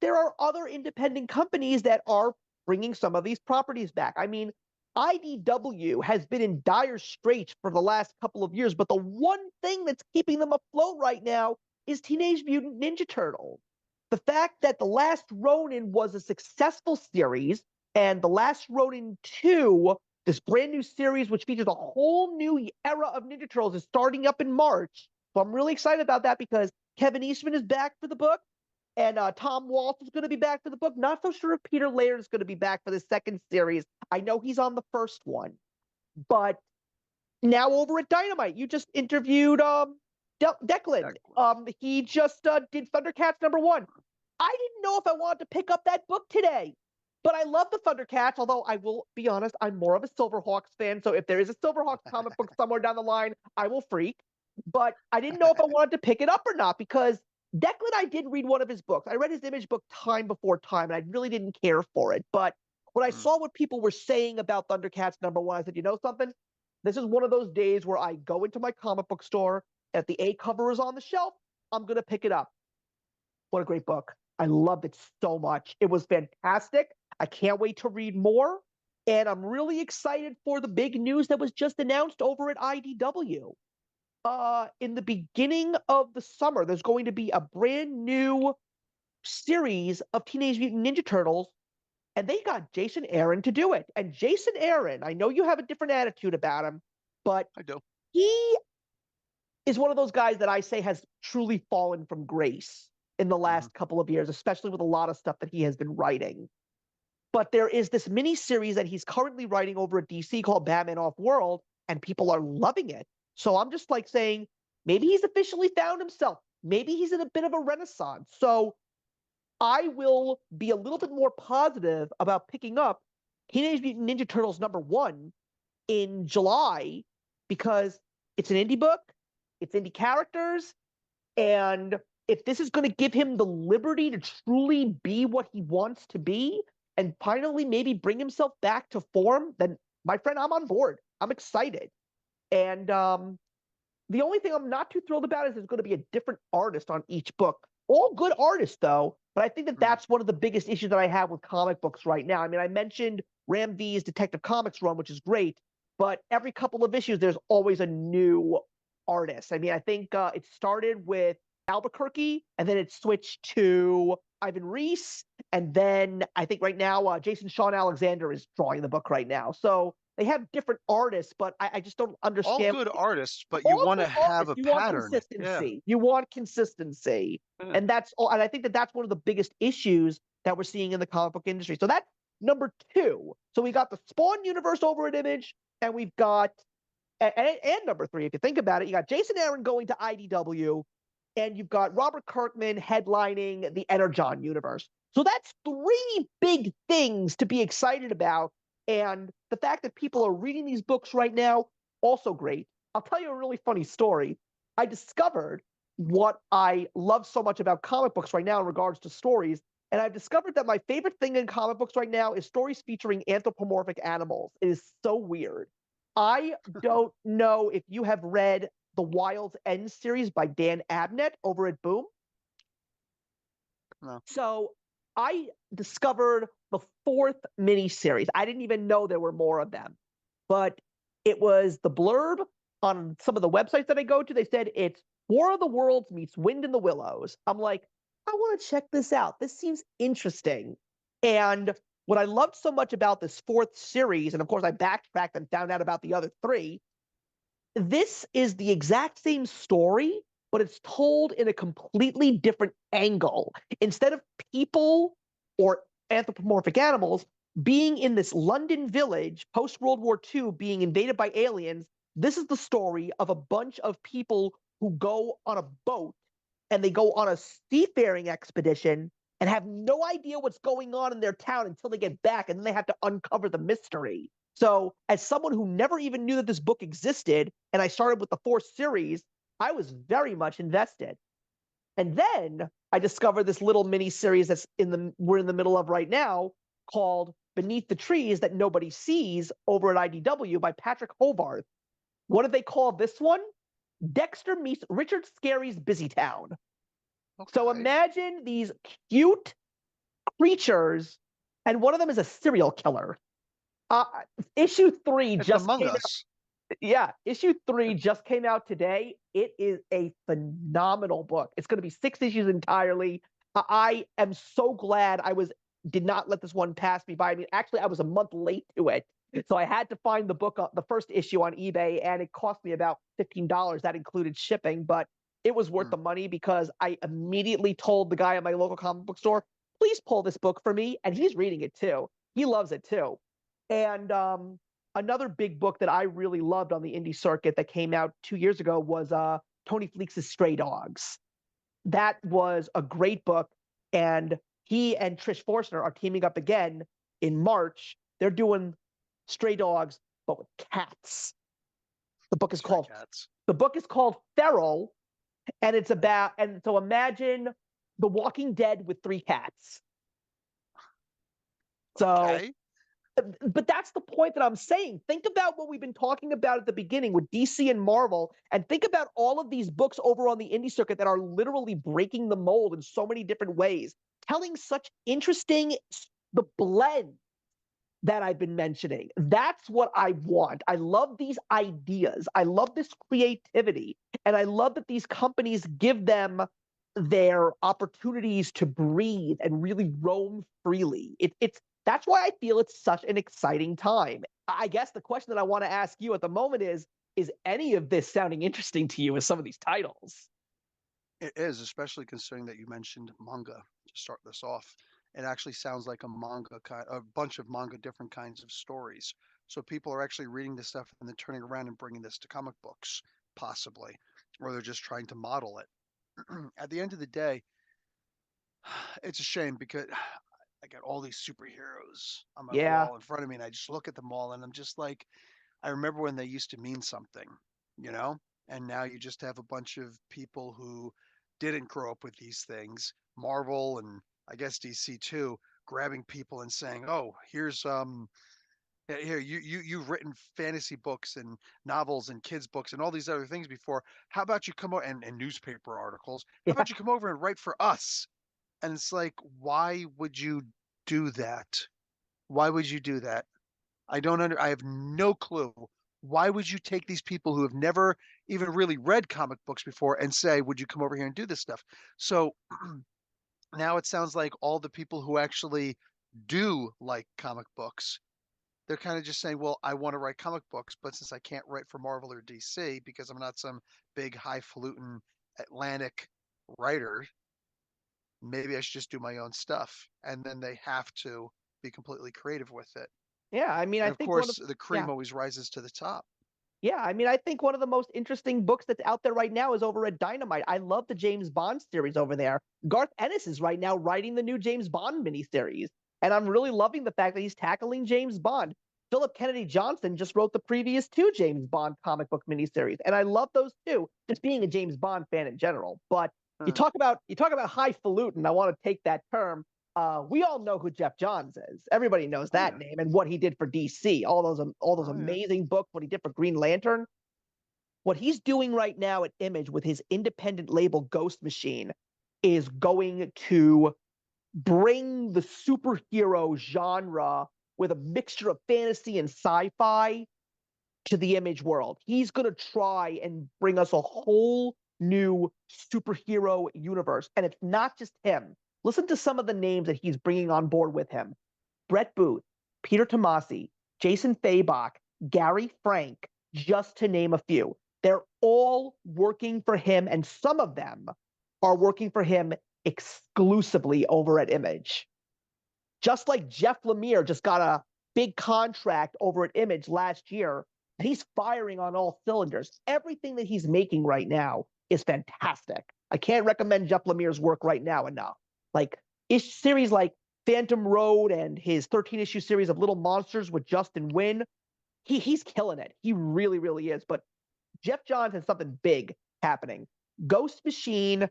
there are other independent companies that are bringing some of these properties back. I mean, IDW has been in dire straits for the last couple of years, but the one thing that's keeping them afloat right now is Teenage Mutant Ninja Turtles. The fact that The Last Ronin was a successful series, and The Last Ronin 2, this brand new series which features a whole new era of Ninja Turtles, is starting up in March. So I'm really excited about that because Kevin Eastman is back for the book, and Tom Waltz is going to be back for the book. Not so sure if Peter Laird is going to be back for the second series. I know he's on the first one. But now over at Dynamite, you just interviewed Declan. He just did Thundercats #1. I didn't know if I wanted to pick up that book today. But I love the Thundercats, although I will be honest, I'm more of a Silverhawks fan. So if there is a Silverhawks comic book somewhere down the line, I will freak. But I didn't know if I wanted to pick it up or not because Declan, I did read one of his books. I read his Image book time before time, and I really didn't care for it. But when I saw what people were saying about Thundercats #1, I said, you know something? This is one of those days where I go into my comic book store, if the A cover is on the shelf, I'm going to pick it up. What a great book. I loved it so much. It was fantastic. I can't wait to read more. And I'm really excited for the big news that was just announced over at IDW. In the beginning of the summer, there's going to be a brand new series of Teenage Mutant Ninja Turtles, and they got Jason Aaron to do it. And Jason Aaron, I know you have a different attitude about him, but I do. He is one of those guys that I say has truly fallen from grace in the last couple of years, especially with a lot of stuff that he has been writing. But there is this mini series that he's currently writing over at DC called Batman Off-World, and people are loving it. So I'm just like saying, maybe he's officially found himself. Maybe he's in a bit of a renaissance. So I will be a little bit more positive about picking up Teenage Mutant Ninja Turtles #1 in July because it's an indie book, it's indie characters, and if this is going to give him the liberty to truly be what he wants to be and finally maybe bring himself back to form, then my friend, I'm on board. I'm excited. And the only thing I'm not too thrilled about is there's going to be a different artist on each book. All good artists, though, but I think that that's one of the biggest issues that I have with comic books right now. I mean, I mentioned Ram V's Detective Comics run, which is great, but every couple of issues, there's always a new artist. I mean, I think it started with Albuquerque, and then it switched to Ivan Reis, and then I think right now Jason Sean Alexander is drawing the book right now. So they have different artists, but I just don't understand. All good artists, but you want to have a you pattern. Want consistency. You want consistency. And that's all. And I think that that's one of the biggest issues that we're seeing in the comic book industry. So that's #2. So we got the Spawn universe over at Image, and we've got, and #3, if you think about it, you got Jason Aaron going to IDW, and you've got Robert Kirkman headlining the Energon universe. So that's 3 big things to be excited about. And the fact that people are reading these books right now, also great. I'll tell you a really funny story. I discovered what I love so much about comic books right now in regards to stories. And I've discovered that my favorite thing in comic books right now is stories featuring anthropomorphic animals. It is so weird. I don't know if you have read the Wild's End series by Dan Abnett over at Boom. No. So I discovered the 4th miniseries. I didn't even know there were more of them, but it was the blurb on some of the websites that I go to. They said it's War of the Worlds meets Wind in the Willows. I'm like, I want to check this out. This seems interesting. And what I loved so much about this fourth series, and of course I backtracked and found out about the other three, this is the exact same story, but it's told in a completely different angle. Instead of people or anthropomorphic animals being in this London village post World War II being invaded by aliens, this is the story of a bunch of people who go on a boat and they go on a seafaring expedition and have no idea what's going on in their town until they get back, and then they have to uncover the mystery. So, as someone who never even knew that this book existed, and I started with the fourth series, I was very much invested. And then I discovered this little mini series that's we're in the middle of right now called Beneath the Trees That Nobody Sees over at IDW by Patrick Hovarth. What did they call this one? Dexter meets Richard Scarry's Busy Town. So Okay. imagine these cute creatures, and one of them is a serial killer. Uh, issue 3 It's just Among came Us. out. Yeah, issue 3 just came out today. It is a phenomenal book. It's going to be 6 issues entirely. I am so glad did not let this one pass me by. I mean, actually, I was a month late to it. So I had to find the book, the first issue on eBay, and it cost me about $15. That included shipping, but it was worth the money because I immediately told the guy at my local comic book store, please pull this book for me. And he's reading it too. He loves it too. And another big book that I really loved on the indie circuit that came out 2 years ago was Tony Fleecs' Stray Dogs. That was a great book. And he and Trish Forstner are teaming up again in March. They're doing Stray Dogs, but with cats. The book is Stray called Cats. the book is called Feral, and it's about, and so imagine The Walking Dead with 3 cats. So, Okay. but that's the point that I'm saying. Think about what we've been talking about at the beginning with DC and Marvel, and think about all of these books over on the indie circuit that are literally breaking the mold in so many different ways, telling such interesting the blend that I've been mentioning. That's what I want. I love these ideas. I love this creativity. And I love that these companies give them their opportunities to breathe and really roam freely. It's that's why I feel it's such an exciting time. I guess the question that I want to ask you at the moment is any of this sounding interesting to you as some of these titles? It is, especially considering that you mentioned manga to start this off. It actually sounds like a bunch of manga, different kinds of stories. So people are actually reading this stuff and then turning around and bringing this to comic books, possibly, or they're just trying to model it. At the end of the day, it's a shame because I got all these superheroes on my Yeah. wall in front of me, and I just look at them all, and I'm just like, I remember when they used to mean something, you know? And now you just have a bunch of people who didn't grow up with these things, Marvel and I guess DC too, grabbing people and saying, "Oh, here's here you've written fantasy books and novels and kids books and all these other things before. How about you come over and newspaper articles? How Yeah. about you come over and write for us?" And it's like, why would you do that? Why would you do that? I have no clue. Why would you take these people who have never even really read comic books before and say, "Would you come over here and do this stuff?" So now it sounds like all the people who actually do like comic books, they're kind of just saying, "Well, I want to write comic books, but since I can't write for Marvel or DC because I'm not some big highfalutin Atlantic writer, maybe I should just do my own stuff." And then they have to be completely creative with it. Yeah. I mean, And I of think one of course, the yeah. cream always rises to the top. Yeah, I mean, I think one of the most interesting books that's out there right now is over at Dynamite. I love the James Bond series over there. Garth Ennis is right now writing the new James Bond miniseries, and I'm really loving the fact that he's tackling James Bond. Philip Kennedy Johnson just wrote the previous 2 James Bond comic book miniseries, and I love those too. Just being a James Bond fan in general, but Hmm. you talk about highfalutin. I want to take that term. We all know who Jeff Johns is. Everybody knows Oh that yeah. name and what he did for DC. All those Oh yeah. amazing books. What he did for Green Lantern. What he's doing right now at Image with his independent label Ghost Machine is going to bring the superhero genre with a mixture of fantasy and sci-fi to the Image world. He's going to try and bring us a whole new superhero universe. And it's not just him. Listen to some of the names that he's bringing on board with him: Brett Booth, Peter Tomasi, Jason Fabok, Gary Frank, just to name a few. They're all working for him, and some of them are working for him exclusively over at Image. Just like Jeff Lemire just got a big contract over at Image last year, and he's firing on all cylinders. Everything that he's making right now is fantastic. I can't recommend Jeff Lemire's work right now enough. Like series like Phantom Road and his 13-issue series of Little Monsters with Justin Wynn, he's killing it. He really, really is. But Jeff Johns has something big happening. Ghost Machine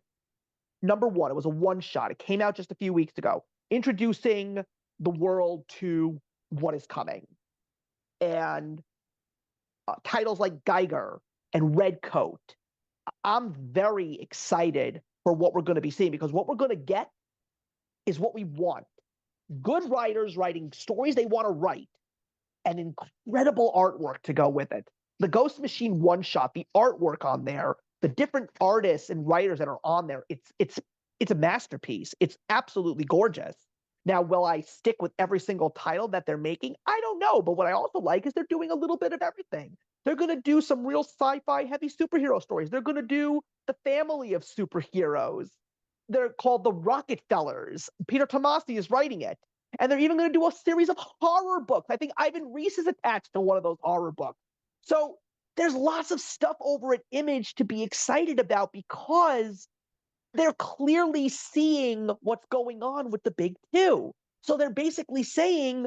#1. It was a one-shot. It came out just a few weeks ago, introducing the world to what is coming. And titles like Geiger and Redcoat. I'm very excited for what we're going to be seeing, because what we're going to get is what we want. Good writers writing stories they want to write, and incredible artwork to go with it. The Ghost Machine one-shot, the artwork on there, the different artists and writers that are on there, it's a masterpiece. It's absolutely gorgeous. Now, will I stick with every single title that they're making? I don't know. But what I also like is they're doing a little bit of everything. They're going to do some real sci-fi heavy superhero stories. They're going to do the family of superheroes. They're called the Rockefellers. Peter Tomasi is writing it. And they're even going to do a series of horror books. I think Ivan Reis is attached to one of those horror books. So there's lots of stuff over at Image to be excited about, because they're clearly seeing what's going on with the big two. So they're basically saying,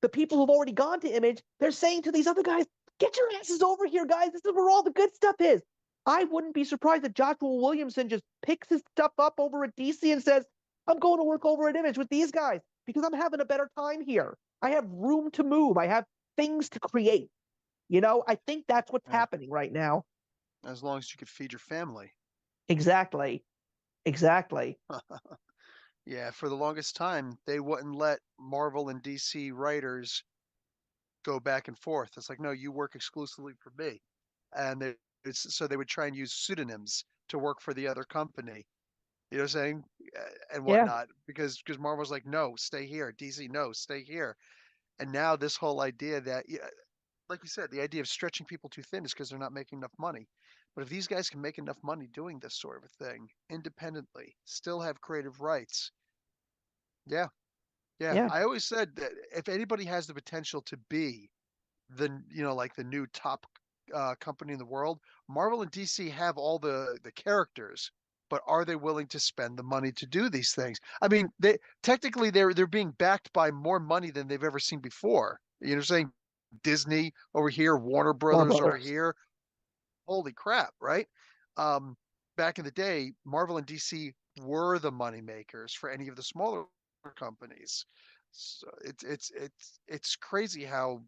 the people who've already gone to Image, they're saying to these other guys, get your asses over here, guys. This is where all the good stuff is. I wouldn't be surprised if Joshua Williamson just picks his stuff up over at DC and says, I'm going to work over at Image with these guys because I'm having a better time here. I have room to move. I have things to create. You know, I think that's what's happening right now. As long as you could feed your family. Exactly. Yeah, for the longest time, they wouldn't let Marvel and DC writers go back and forth. It's like, no, you work exclusively for me. And so they would try and use pseudonyms to work for the other company. You know what I'm saying? And whatnot. Because Marvel's like, no, stay here. DC, no, stay here. And now this whole idea that, like we said, the idea of stretching people too thin is because they're not making enough money. But if these guys can make enough money doing this sort of a thing independently, still have creative rights, yeah. I always said that if anybody has the potential to be like the new top company in the world, Marvel and DC have all the characters, but are they willing to spend the money to do these things? I mean, they're being backed by more money than they've ever seen before. You know what I'm saying? Disney over here, Warner Brothers over here. Holy crap, right? Back in the day, Marvel and DC were the money makers for any of the smaller companies. So it's crazy how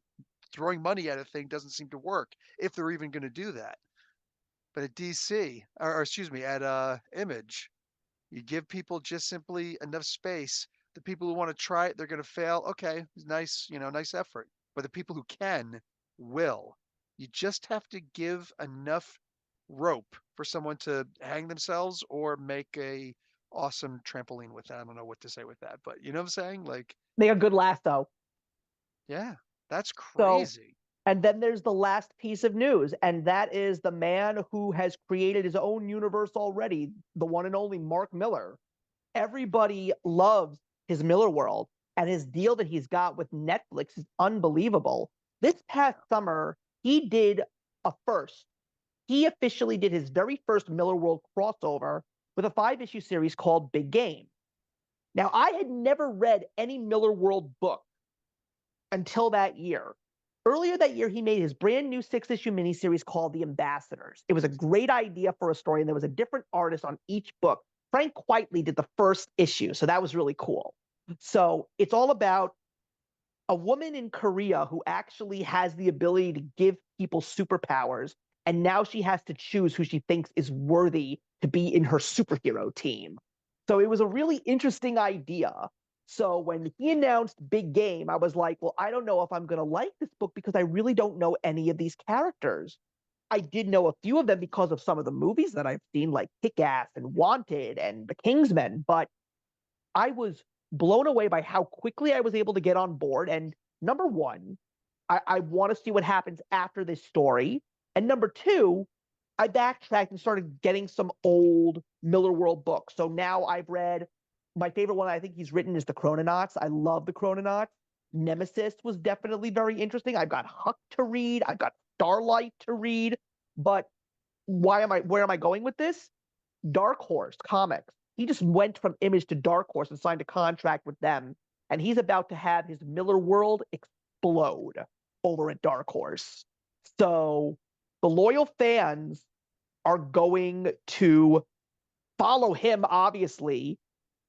throwing money at a thing doesn't seem to work, if they're even going to do that. But at DC, or excuse me, at Image, you give people just simply enough space. The people who want to try it, they're going to fail. Okay, nice, nice effort. But the people who can will. You just have to give enough rope for someone to hang themselves or make a awesome trampoline with that. I don't know what to say with that, but you know what I'm saying? Like, make a good lasso. Yeah, that's crazy. And then there's the last piece of news, and that is the man who has created his own universe already, the one and only Mark Miller. Everybody loves his Miller world, and his deal that he's got with Netflix is unbelievable. This past summer, he did a first. He officially did his very first Miller World crossover with a 5-issue series called Big Game. Now, I had never read any Miller World book until that year. Earlier that year, he made his brand new 6-issue miniseries called The Ambassadors. It was a great idea for a story, and there was a different artist on each book. Frank Quitely did the first issue, so that was really cool. So it's all about a woman in Korea who actually has the ability to give people superpowers, and now she has to choose who she thinks is worthy to be in her superhero team. So it was a really interesting idea. So when he announced Big Game, I was like, well, I don't know if I'm going to like this book because I really don't know any of these characters. I did know a few of them because of some of the movies that I've seen, like Kick-Ass and Wanted and The Kingsman, but I was blown away by how quickly I was able to get on board. And number one, I want to see what happens after this story. And number two, I backtracked and started getting some old Miller World books. So now I've read my favorite one I think he's written is The Chrononauts. I love The Chrononauts. Nemesis was definitely very interesting. I've got Huck to read. I've got Starlight to read. But where am I going with this? Dark Horse Comics. He just went from Image to Dark Horse and signed a contract with them. And he's about to have his Miller World explode over at Dark Horse. So the loyal fans are going to follow him, obviously,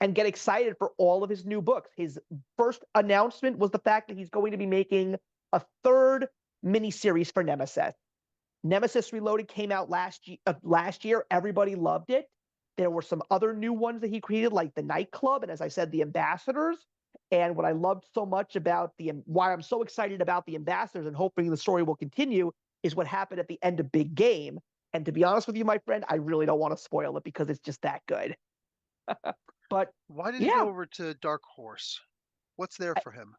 and get excited for all of his new books. His first announcement was the fact that he's going to be making a third miniseries for Nemesis. Nemesis Reloaded came out last year. Everybody loved it. There were some other new ones that he created, like the Nightclub, and as I said, the Ambassadors. And what I loved so much about why I'm so excited about the Ambassadors and hoping the story will continue is what happened at the end of Big Game. And to be honest with you, my friend, I really don't want to spoil it because it's just that good. But why did he go over to Dark Horse? What's there for him?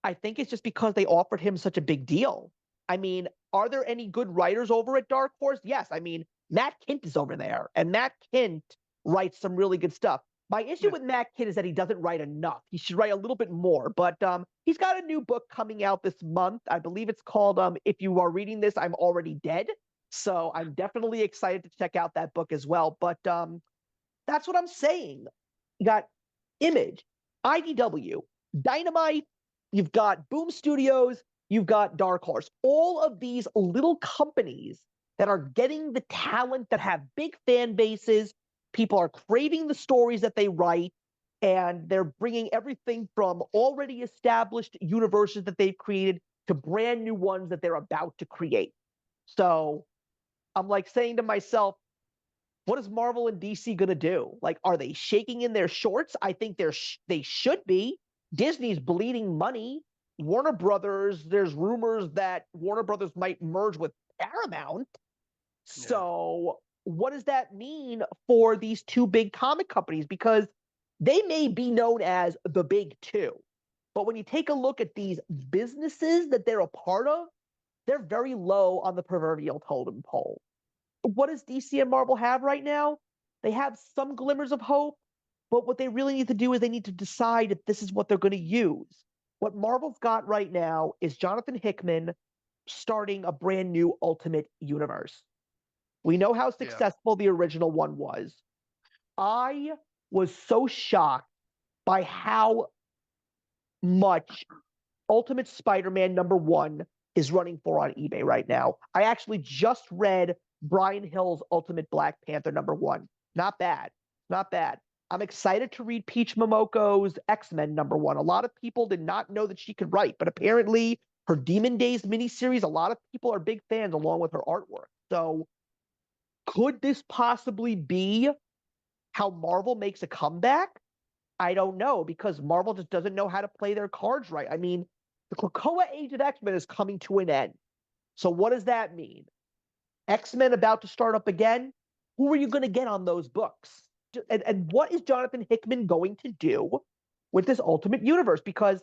I think it's just because they offered him such a big deal. I mean, are there any good writers over at Dark Horse? Yes. I mean, Matt Kint is over there, and Matt Kint writes some really good stuff. My issue with Matt Kint is that he doesn't write enough. He should write a little bit more, but he's got a new book coming out this month. I believe it's called If You Are Reading This, I'm Already Dead. So I'm definitely excited to check out that book as well. But that's what I'm saying. You got Image, IDW, Dynamite, you've got Boom Studios, you've got Dark Horse. All of these little companies that are getting the talent, that have big fan bases. People are craving the stories that they write, and they're bringing everything from already established universes that they've created to brand new ones that they're about to create. So I'm like saying to myself, what is Marvel and DC going to do? Like, are they shaking in their shorts? I think they should be. Disney's bleeding money. Warner Brothers, there's rumors that Warner Brothers might merge with Paramount. So what does that mean for these two big comic companies? Because they may be known as the big two, but when you take a look at these businesses that they're a part of, they're very low on the proverbial totem pole. What does DC and Marvel have right now? They have some glimmers of hope, but what they really need to do is they need to decide if this is what they're going to use. What Marvel's got right now is Jonathan Hickman starting a brand new Ultimate Universe. We know how successful the original one was. I was so shocked by how much Ultimate Spider-Man #1 is running for on eBay right now. I actually just read Brian Hill's Ultimate Black Panther #1. Not bad. Not bad. I'm excited to read Peach Momoko's X-Men #1. A lot of people did not know that she could write, but apparently her Demon Days miniseries, a lot of people are big fans along with her artwork. So could this possibly be how Marvel makes a comeback? I don't know, because Marvel just doesn't know how to play their cards right. I mean, the Krakoa Age of X-Men is coming to an end. So what does that mean? X-Men about to start up again? Who are you going to get on those books? And what is Jonathan Hickman going to do with this Ultimate Universe? Because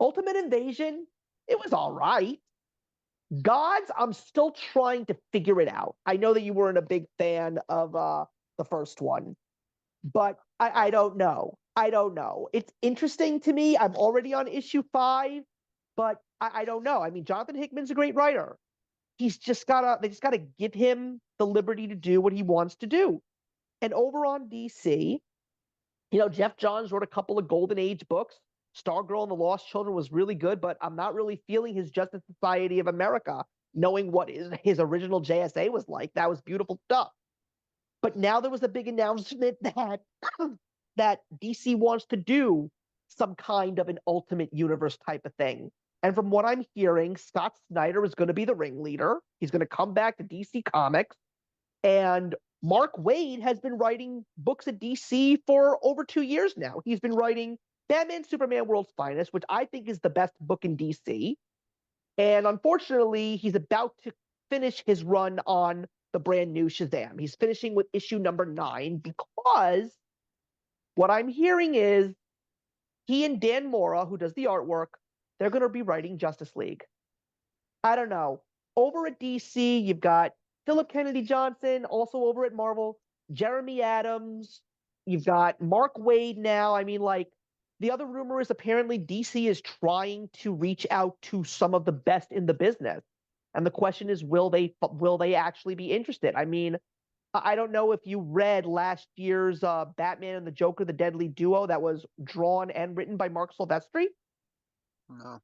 Ultimate Invasion, it was all right. Gods, I'm still trying to figure it out. I know that you weren't a big fan of the first one, but I don't know. I don't know. It's interesting to me. I'm already on issue 5, but I don't know. I mean, Jonathan Hickman's a great writer. They just gotta give him the liberty to do what he wants to do. And over on DC, Jeff Johns wrote a couple of Golden Age books. Stargirl and the Lost Children was really good, but I'm not really feeling his Justice Society of America, knowing what his original JSA was like. That was beautiful stuff. But now there was a big announcement that that DC wants to do some kind of an Ultimate Universe type of thing. And from what I'm hearing, Scott Snyder is going to be the ringleader. He's going to come back to DC Comics. And Mark Waid has been writing books at DC for over 2 years now. He's been writing Batman Superman World's Finest, which I think is the best book in DC. And unfortunately, he's about to finish his run on the brand new Shazam. He's finishing with issue number 9 because what I'm hearing is he and Dan Mora, who does the artwork, they're going to be writing Justice League. I don't know. Over at DC, you've got Philip Kennedy Johnson, also over at Marvel, Jeremy Adams. You've got Mark Waid now. I mean, like, the other rumor is apparently DC is trying to reach out to some of the best in the business. And the question is, will they actually be interested? I mean, I don't know if you read last year's Batman and the Joker, the Deadly Duo, that was drawn and written by Mark Silvestri. No,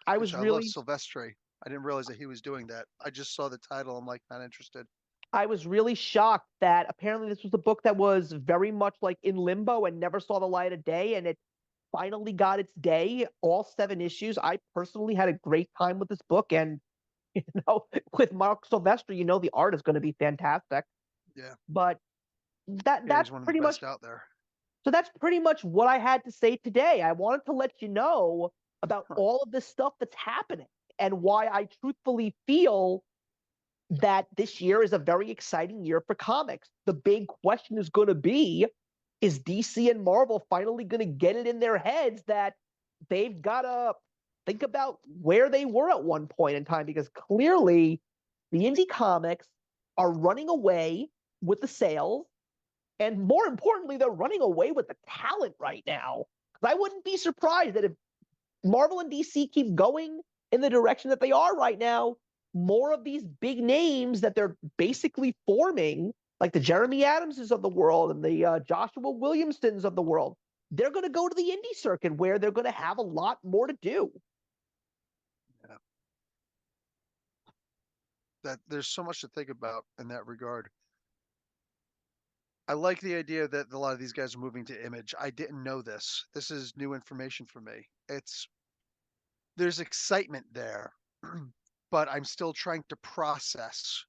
I which was I love really Silvestri. I didn't realize that he was doing that. I just saw the title. I'm like, not interested. I was really shocked that apparently this was a book that was very much like in limbo and never saw the light of day, and it finally got its day, all 7 issues. I personally had a great time with this book, and with Mark Silvestri, the art is going to be fantastic. Yeah. But Yeah, that's he's one of pretty the much best out there. so that's pretty much what I had to say today. I wanted to let you know about Huh. all of this stuff that's happening and why I truthfully feel that this year is a very exciting year for comics. The big question is going to be, is DC and Marvel finally going to get it in their heads that they've got to think about where they were at one point in time? Because clearly the indie comics are running away with the sales. And more importantly, they're running away with the talent right now. Because I wouldn't be surprised that if Marvel and DC keep going in the direction that they are right now, more of these big names that they're basically forming, like the Jeremy Adamses of the world and the Joshua Williamsons of the world, they're going to go to the indie circuit where they're going to have a lot more to do. Yeah. That there's so much to think about in that regard. I like the idea that a lot of these guys are moving to Image. I didn't know this. This is new information for me. There's excitement there, but I'm still trying to process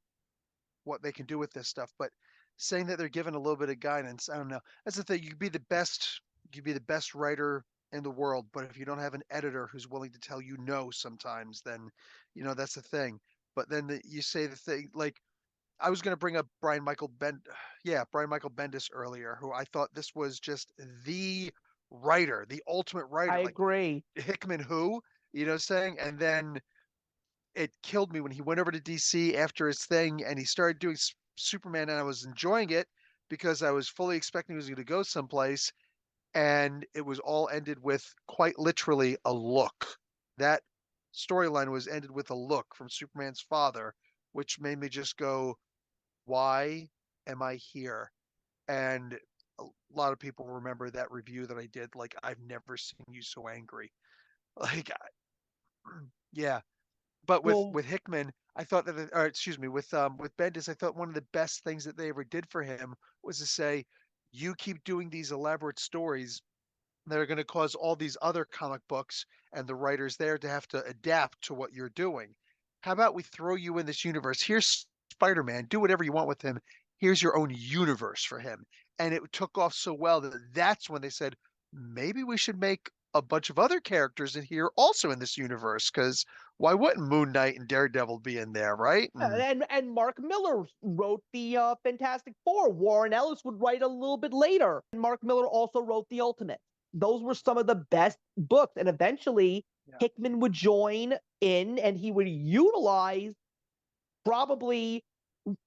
what they can do with this stuff. But saying that they're given a little bit of guidance, I don't know. That's the thing. You could be the best writer in the world, but if you don't have an editor who's willing to tell you no sometimes, then that's the thing. But then you say the thing like I was going to bring up Brian Michael Bendis earlier, who I thought this was just the writer, the ultimate I writer, like agree. Hickman who, saying, and then it killed me when he went over to DC after his thing and he started doing Superman, and I was enjoying it because I was fully expecting he was going to go someplace, and it was all ended with quite literally a look. That storyline was ended with a look from Superman's father, which made me just go, why am I here? And a lot of people remember that review that I did, like, I've never seen you so angry. Like, yeah. But Well, with Hickman, I thought that, or excuse me, with Bendis, I thought one of the best things that they ever did for him was to say, you keep doing these elaborate stories that are going to cause all these other comic books and the writers there to have to adapt to what you're doing. How about we throw you in this universe? Here's Spider-Man. Do whatever you want with him. Here's your own universe for him. And it took off so well that that's when they said, maybe we should make a bunch of other characters in here also in this universe. Because why wouldn't Moon Knight and Daredevil be in there, right? and Mark Miller wrote the Fantastic Four. Warren Ellis would write a little bit later. And Mark Miller also wrote The Ultimate. Those were some of the best books. And eventually, Yeah. Hickman would join in and he would utilize probably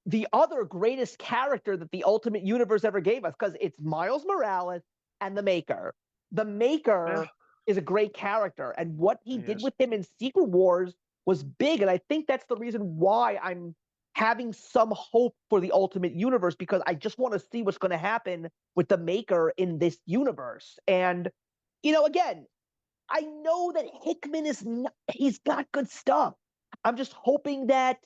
the other greatest character that the Ultimate Universe ever gave us, because it's Miles Morales and the Maker. The Maker is a great character, and what he did with him in Secret Wars was big, and I think that's the reason why I'm having some hope for the Ultimate Universe, because I just want to see what's going to happen with the Maker in this universe. And again, I know that Hickman he's got good stuff. I'm just hoping that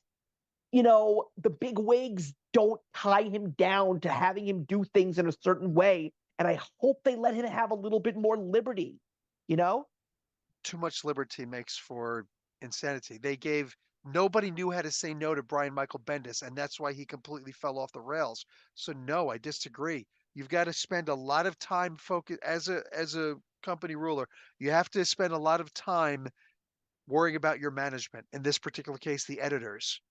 the big wigs don't tie him down to having him do things in a certain way. And I hope they let him have a little bit more liberty, Too much liberty makes for insanity. Nobody knew how to say no to Brian Michael Bendis, and that's why he completely fell off the rails. So no, I disagree. You've got to spend a lot of time focus as a company ruler. You have to spend a lot of time worrying about your management. In this particular case, the editors.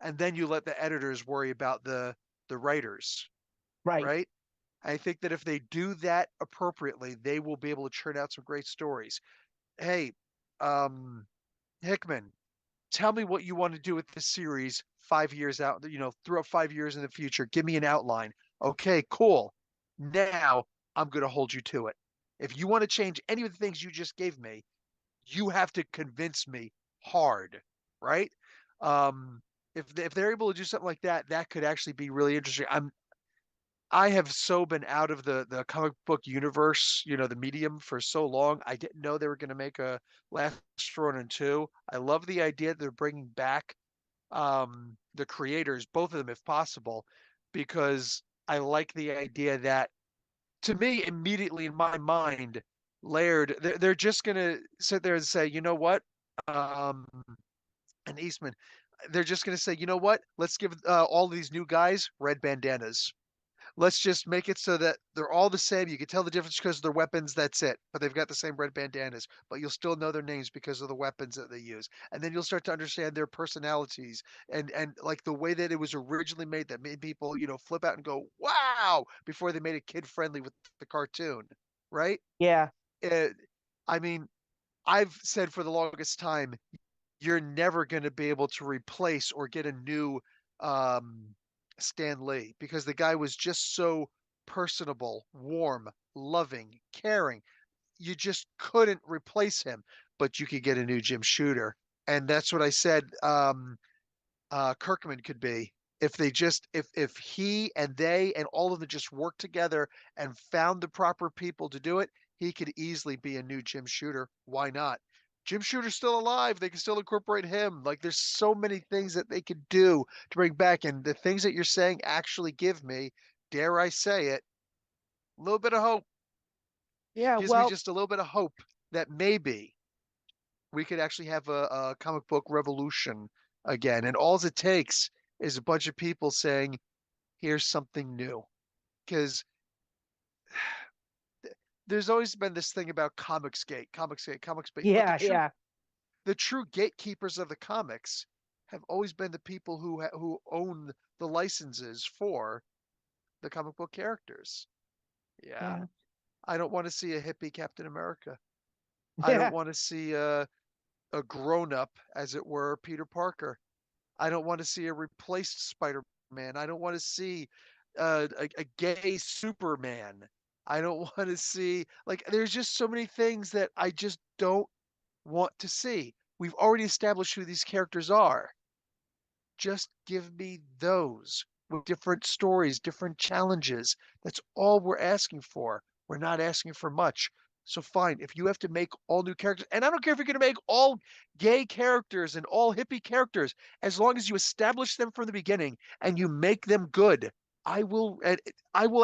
and then you let the editors worry about the writers, Right. right? I think that if they do that appropriately, they will be able to churn out some great stories. Hey, um, Hickman, tell me what you want to do with this series 5 years out, throughout 5 years in the future. Give me an outline. Okay, cool. Now I'm going to hold you to it. If you want to change any of the things you just gave me, you have to convince me hard, right? If they're able to do something like that, that could actually be really interesting. I have so been out of the comic book universe, the medium for so long. I didn't know they were going to make a Last Ronin 2. I love the idea that they're bringing back the creators, both of them if possible, because I like the idea that, to me, immediately in my mind, Laird, they're just going to sit there and say, you know what? Um, and Eastman, they're just going to say, you know what? Let's give all these new guys red bandanas. Let's just make it so that they're all the same. You can tell the difference because of their weapons. That's it. But they've got the same red bandanas. But you'll still know their names because of the weapons that they use. And then you'll start to understand their personalities and like the way that it was originally made that made people, flip out and go, wow, before they made it kid friendly with the cartoon. Right? Yeah. It, I mean, I've said for the longest time, you're never going to be able to replace or get a new um, Stan Lee because the guy was just so personable, warm, loving, caring. You just couldn't replace him, but you could get a new Jim Shooter. And that's what I said Kirkman could be if they just if he and they and all of them just worked together and found the proper people to do it, he could easily be a new Jim Shooter. Why not? Jim Shooter's still alive. They can still incorporate him. Like there's so many things that they could do to bring back, and the things that you're saying actually give me, dare I say it, a little bit of hope. Yeah. Gives me Well, just a little bit of hope that maybe we could actually have a comic book revolution again. And all it takes is a bunch of people saying, here's something new. Because there's always been this thing about Comicsgate, Comicsgate, Comicsgate. But yeah. Yeah. the true gatekeepers of the comics have always been the people who own the licenses for the comic book characters. Yeah. Yeah. I don't want to see a hippie Captain America. I don't Yeah. want to see a grown up, as it were, Peter Parker. I don't want to see a replaced Spider-Man. I don't want to see a gay Superman. I don't want to see like there's just so many things that I just don't want to see. We've already established who these characters are. Just give me those with different stories, different challenges. That's all we're asking for. We're not asking for much. So fine, if you have to make all new characters, and I don't care if you're going to make all gay characters and all hippie characters, as long as you establish them from the beginning and you make them good, I will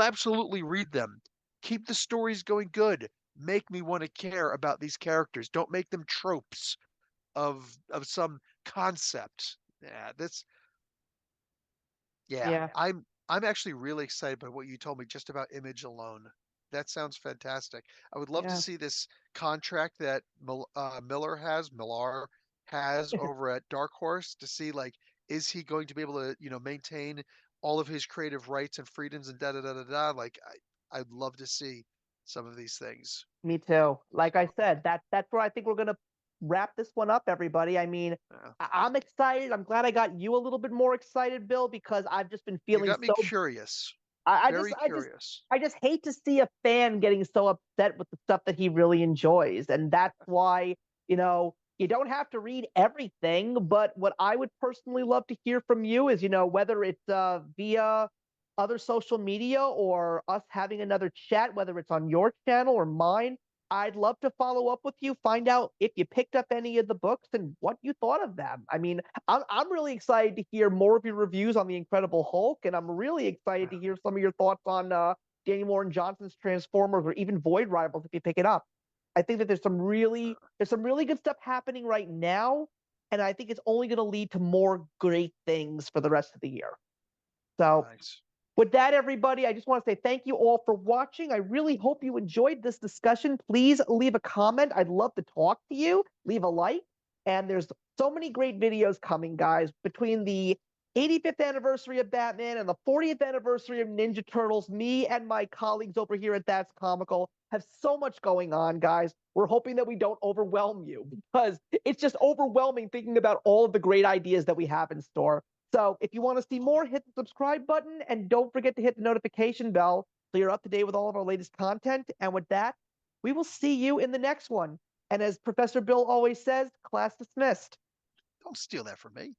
absolutely read them. Keep the stories going good. Make me want to care about these characters. Don't make them tropes of some concept. Yeah, that's yeah, Yeah. I'm actually really excited by what you told me just about Image alone. That sounds fantastic. I would love to Yeah. see this contract that Millar has over at Dark Horse to see like is he going to be able to, maintain all of his creative rights and freedoms and da da da da da. Like I'd love to see some of these things. Me too. Like I So, said, that's where I think we're gonna wrap this one up, everybody. I mean, yeah. I'm excited. I'm glad I got you a little bit more excited, Bill, because I've just been You feeling got me so. curious. I just, Very I just, curious. I just hate to see a fan getting so upset with the stuff that he really enjoys, and that's why you don't have to read everything. But what I would personally love to hear from you is, whether it's via other social media or us having another chat, whether it's on your channel or mine. I'd love to follow up with you, find out if you picked up any of the books and what you thought of them. I mean, I'm really excited to hear more of your reviews on the Incredible Hulk, and I'm really excited to hear some of your thoughts on Daniel Warren Johnson's Transformers or even Void Rivals if you pick it up. I think that there's some really good stuff happening right now, and I think it's only going to lead to more great things for the rest of the year. So Nice. with that, everybody, I just want to say thank you all for watching. I really hope you enjoyed this discussion. Please leave a comment. I'd love to talk to you. Leave a like. And there's so many great videos coming, guys, between the 85th anniversary of Batman and the 40th anniversary of Ninja Turtles. Me and my colleagues over here at That's Comical have so much going on, guys. We're hoping that we don't overwhelm you because it's just overwhelming thinking about all of the great ideas that we have in store. So if you want to see more, hit the subscribe button and don't forget to hit the notification bell so you're up to date with all of our latest content. And with that, we will see you in the next one. And as Professor Bill always says, class dismissed. Don't steal that from me.